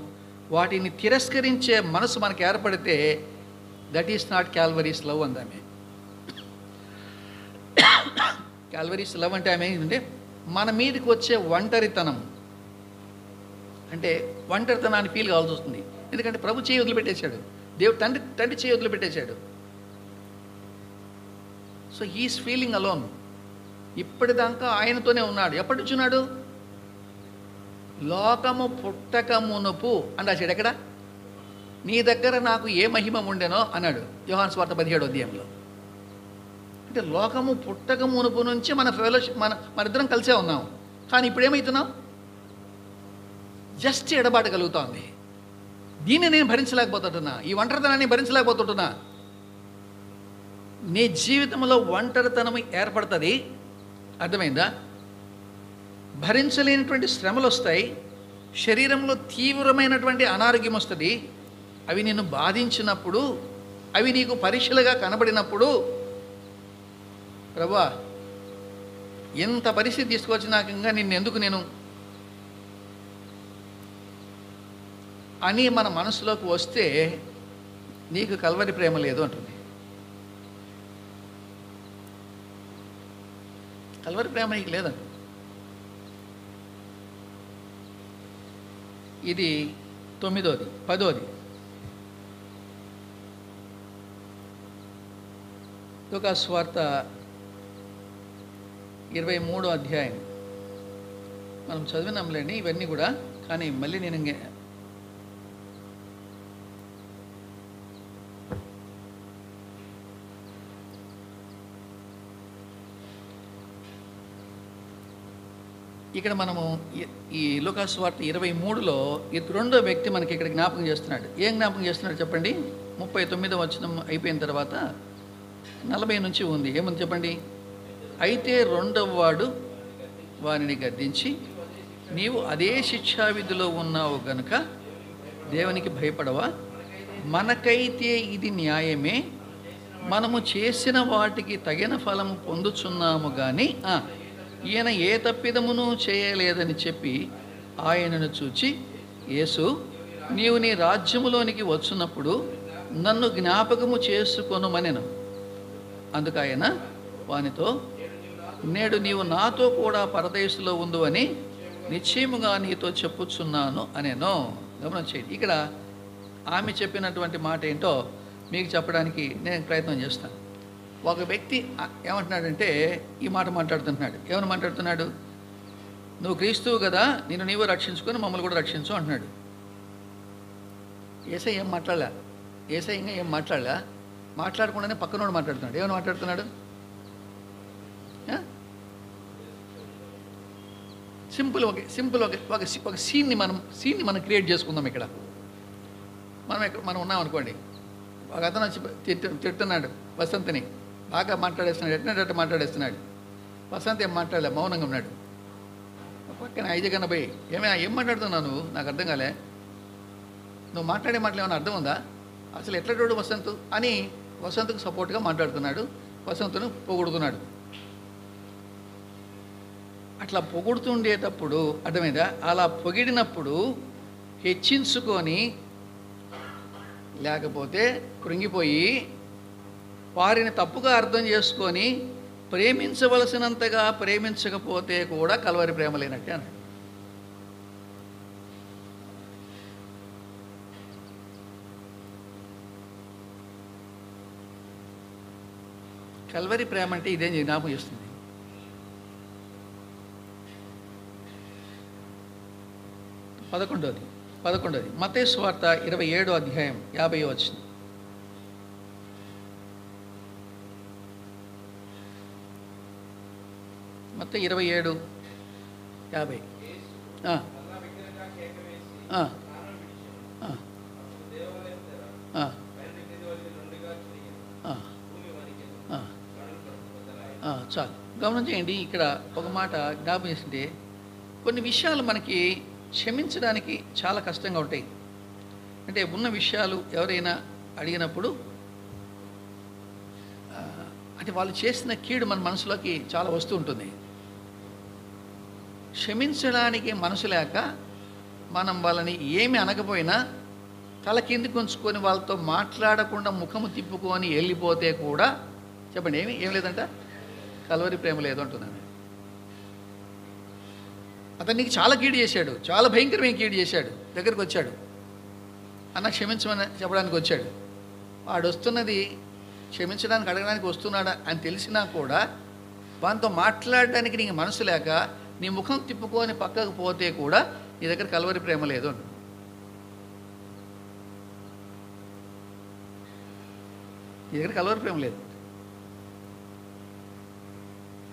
వాటిని తిరస్కరించే మనసు మనకు ఏర్పడితే that is not Calvary's love అందామే. క్యాల్వరీస్ లవ్ అంటే ఆమె ఏంటంటే మన మీదకి వచ్చే ఒంటరితనం, అంటే ఒంటరితనాన్ని ఫీల్ కావాల్సి వస్తుంది. ఎందుకంటే ప్రభు చేయి వదిలిపెట్టేశాడు, దేవుడు తండ్రి చేయి వదిలిపెట్టేశాడు. So he is feeling alone. ఇప్పటిదాకా ఆయనతోనే ఉన్నాడు. ఎప్పటి నుంచి ఉన్నాడు? లోకము పుట్టక మునుపు అని రాశాడు. ఎక్కడ? నీ దగ్గర నాకు ఏ మహిమ ఉండెనో అన్నాడు యోహాను సువార్త 17వ అధ్యాయంలో. అంటే లోకము పుట్టక మునుపు నుంచి మన ఫెలోషిప్ మనిద్దరం కలిసే ఉన్నాం. కానీ ఇప్పుడు ఏమవుతున్నాం? జస్ట్ ఎడబాటు కలుగుతోంది. దీన్ని నేను భరించలేకపోతుంటున్నా, ఈ ఒంటరితనాన్ని భరించలేకపోతుంటున్నా. నీ జీవితంలో ఒంటరితనం ఏర్పడుతుంది, అర్థమైందా? భరించలేనటువంటి శ్రమలు వస్తాయి, శరీరంలో తీవ్రమైనటువంటి అనారోగ్యం వస్తుంది. అవి నిన్ను బాధించినప్పుడు, అవి నీకు పరీక్షలుగా కనబడినప్పుడు, ప్రభువా ఎంత పరిస్థితి తీసుకొచ్చినాక ఇంకా నిన్నెందుకు నేను అని మన మనసులోకి వస్తే నీకు కల్వరి ప్రేమ లేదు అంటుంది. కల్వరి ప్రేమ నీకు లేదంట. ఇది 9వ, 10వ లూకా సువార్త 23వ అధ్యాయం. మనం చదివినాంలేండి ఇవన్నీ కూడా, కానీ మళ్ళీ నేను ఇక్కడ మనము ఈ లూకా సువార్త 23లో రెండో వ్యక్తి మనకి ఇక్కడ జ్ఞాపకం చేస్తున్నాడు. ఏం జ్ఞాపకం చేస్తున్నాడు చెప్పండి? 39వ వచనం అయిపోయిన తర్వాత 40 నుంచి ఉంది. ఏమని చెప్పండి? అయితే రెండవ వాడు వారిని గద్దించి, నీవు అదే శిక్షావిధిలో ఉన్నావు గనుక దేవునికి భయపడవా? మనకైతే ఇది న్యాయమే, మనము చేసిన వాటికి తగిన ఫలము పొందుచున్నాము కానీ ఈయన ఏ తప్పిదమును చేయలేదని చెప్పి ఆయనను చూచి, యేసు నీవు నీ రాజ్యములోనికి వచ్చినప్పుడు నన్ను జ్ఞాపకము చేసుకొనుమనెను. అందుకు ఆయన వానితో, నేడు నీవు నాతో కూడా పరదేశంలో ఉండు అని నిశ్చయముగా నీతో చెప్పుచున్నాను అనేను. గమనించేయండి, ఇక్కడ ఆమె చెప్పినటువంటి మాట ఏంటో మీకు చెప్పడానికి నేను ప్రయత్నం చేస్తాను. ఒక వ్యక్తి ఏమంటున్నాడంటే ఈ మాట మాట్లాడుతున్నాడు. ఏమని మాట్లాడుతున్నాడు? నువ్వు క్రీస్తువు కదా, నిన్ను నీవు రక్షించుకొని మమ్మల్ని కూడా రక్షించు అంటున్నాడు. యేసయ్య ఏం మాట్లాడలే, యేసయ్య ఇంకా ఏం మాట్లాడకుండానే పక్కనోడు మాట్లాడుతున్నాడు. ఏమని మాట్లాడుతున్నాడు? సింపుల్ ఒక సీన్ని మనం క్రియేట్ చేసుకుందాం. ఇక్కడ మనం ఉన్నాం అనుకోండి. ఒక అతను వచ్చి తిడుతున్నాడు వసంతని, బాగా మాట్లాడేస్తున్నాడు, ఎట్టినట్టు మాట్లాడేస్తున్నాడు. వసంత్ ఏం మాట్లాడలే, మౌనంగా ఉన్నాడు. పక్కన 5 పోయి ఏం మాట్లాడుతున్నావు నువ్వు? నాకు అర్థం కాలే. నువ్వు మాట్లాడే మాటలు ఏమైనా అర్థం ఉందా, అసలు ఎట్లటోడు వసంత్ అని వసంత్కు సపోర్ట్గా మాట్లాడుతున్నాడు, వసంతును పొగుడుతున్నాడు. అట్లా పొగుడుతుండేటప్పుడు అర్థమైందా, అలా పొగిడినప్పుడు హెచ్చించుకొని లేకపోతే కృంగిపోయి వారిని తప్పుగా అర్థం చేసుకొని ప్రేమించవలసినంతగా ప్రేమించకపోతే కూడా కల్వరి ప్రేమ లేనట్టే అన్నాడు. కల్వరి ప్రేమ అంటే ఇదేం జ్ఞాపకం చేస్తుంది. పదకొండోది మత్తయి సువార్త 27వ అధ్యాయం 50వ వచనం. మత్తయి 27:50. చాలు గమనించేయండి. ఇక్కడ ఒక మాట జ్ఞాపకం చేస్తుంటే, కొన్ని విషయాలు మనకి క్షమించడానికి చాలా కష్టంగా ఉంటాయి. అంటే ఉన్న విషయాలు ఎవరైనా అడిగినప్పుడు అంటే వాళ్ళు చేసిన కీడు మన మనసులోకి చాలా వస్తూ ఉంటుంది. క్షమించడానికి మనసు లేక మనం వాళ్ళని ఏమి అనకపోయినా తల కిందికి ఉంచుకొని వాళ్ళతో మాట్లాడకుండా ముఖము తిప్పుకొని వెళ్ళిపోతే కూడా చెప్పండి ఏం లేదంట, కల్వరి ప్రేమ లేదు అంటున్నాను. అతను నీకు చాలా కీడు చేశాడు, చాలా భయంకరమైన కీడు చేశాడు, దగ్గరికి వచ్చాడు, అన్న క్షమించమని చెప్పడానికి వచ్చాడు. వాడు వస్తున్నది క్షమించడానికి అడగడానికి వస్తున్నాడా అని తెలిసినా కూడా వానితో మాట్లాడడానికి నీకు మనసు లేక నీ ముఖం తిప్పుకొని పక్కకు పోతే కూడా నీ దగ్గర కల్వరి ప్రేమ లేదు అంటు. నీ దగ్గర కల్వరి ప్రేమ లేదు.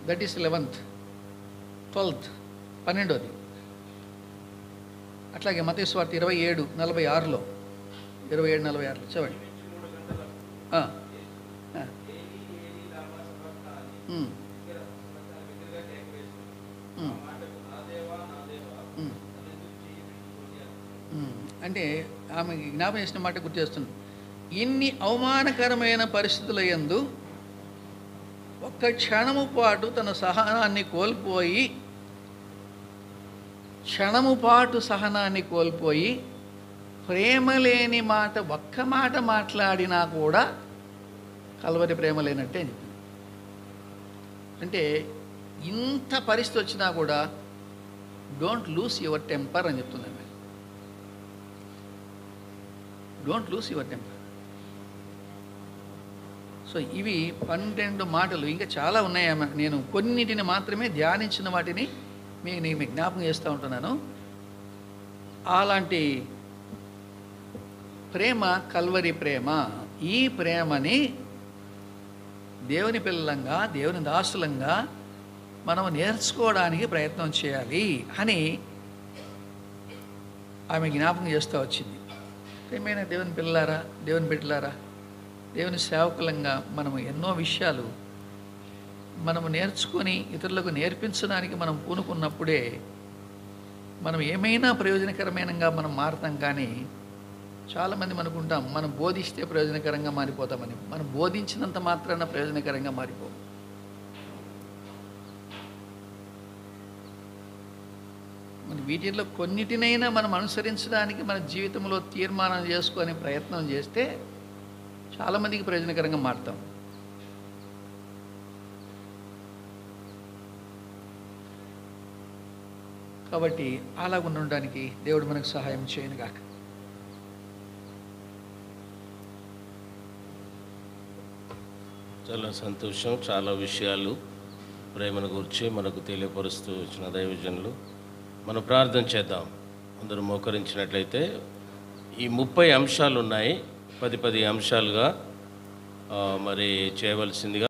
That is 11th 12th 12. అట్లాగే మత్తయి సువార్త 27:46 చదవండి. అంటే ఆమె జ్ఞాపకం చేసిన మాట గుర్తు చేస్తున్నాను. ఇన్ని అవమానకరమైన పరిస్థితుల యందు ఒక్క క్షణము పాటు తన సహనాన్ని కోల్పోయి ప్రేమ లేని మాట ఒక్క మాట మాట్లాడినా కూడా కల్వరి ప్రేమ లేనట్టే అని చెప్పింది. అంటే ఇంత పరిస్థితి వచ్చినా కూడా డోంట్ లూస్ యువర్ టెంపర్ అని చెప్తుంది. Don't lose your temper. So ఇవి 12 మాటలు, ఇంకా చాలా ఉన్నాయి. నేను కొన్నిటిని మాత్రమే ధ్యానించిన వాటిని మీకు జ్ఞాపకం చేస్తూ ఉంటున్నాను. అలాంటి ప్రేమ కల్వరి ప్రేమ. ఈ ప్రేమని దేవుని పిల్లలంగా, దేవుని దాసులంగా మనం నేర్చుకోవడానికి ప్రయత్నం చేయాలి అని ఆమె జ్ఞాపకం చేస్తూ వచ్చింది. ప్రేమైన దేవుని పిల్లలారా, దేవుని బిడ్డలారా, దేవుని సేవకులంగా మనము ఎన్నో విషయాలు మనము నేర్చుకొని ఇతరులకు నేర్పించడానికి మనం పూనుకున్నప్పుడే మనం ఏమైనా ప్రయోజనకరమైనగా మనం మారుతాం. కానీ చాలామంది అనుకుంటాం మనం బోధిస్తే ప్రయోజనకరంగా మారిపోతామని. మనం బోధించినంత మాత్రాన ప్రయోజనకరంగా మారిపోం. మన వీటిల్లో కొన్నిటినైనా మనం అనుసరించడానికి మన జీవితంలో తీర్మానం చేసుకొని ప్రయత్నం చేస్తే చాలామందికి ప్రయోజనకరంగా మారుతాం. కాబట్టి అలా ఉండడానికి దేవుడు మనకు సహాయం చేయను గాక. చాలా సంతోషం. చాలా విషయాలు ప్రేమను గురించి మనకు తెలియపరుస్తూ వచ్చిన దైవజనులు. మనం ప్రార్థన చేద్దాం. అందరూ మోకరించినట్లయితే ఈ 30 అంశాలు ఉన్నాయి. 10 అంశాలుగా మరి చేయవలసిందిగా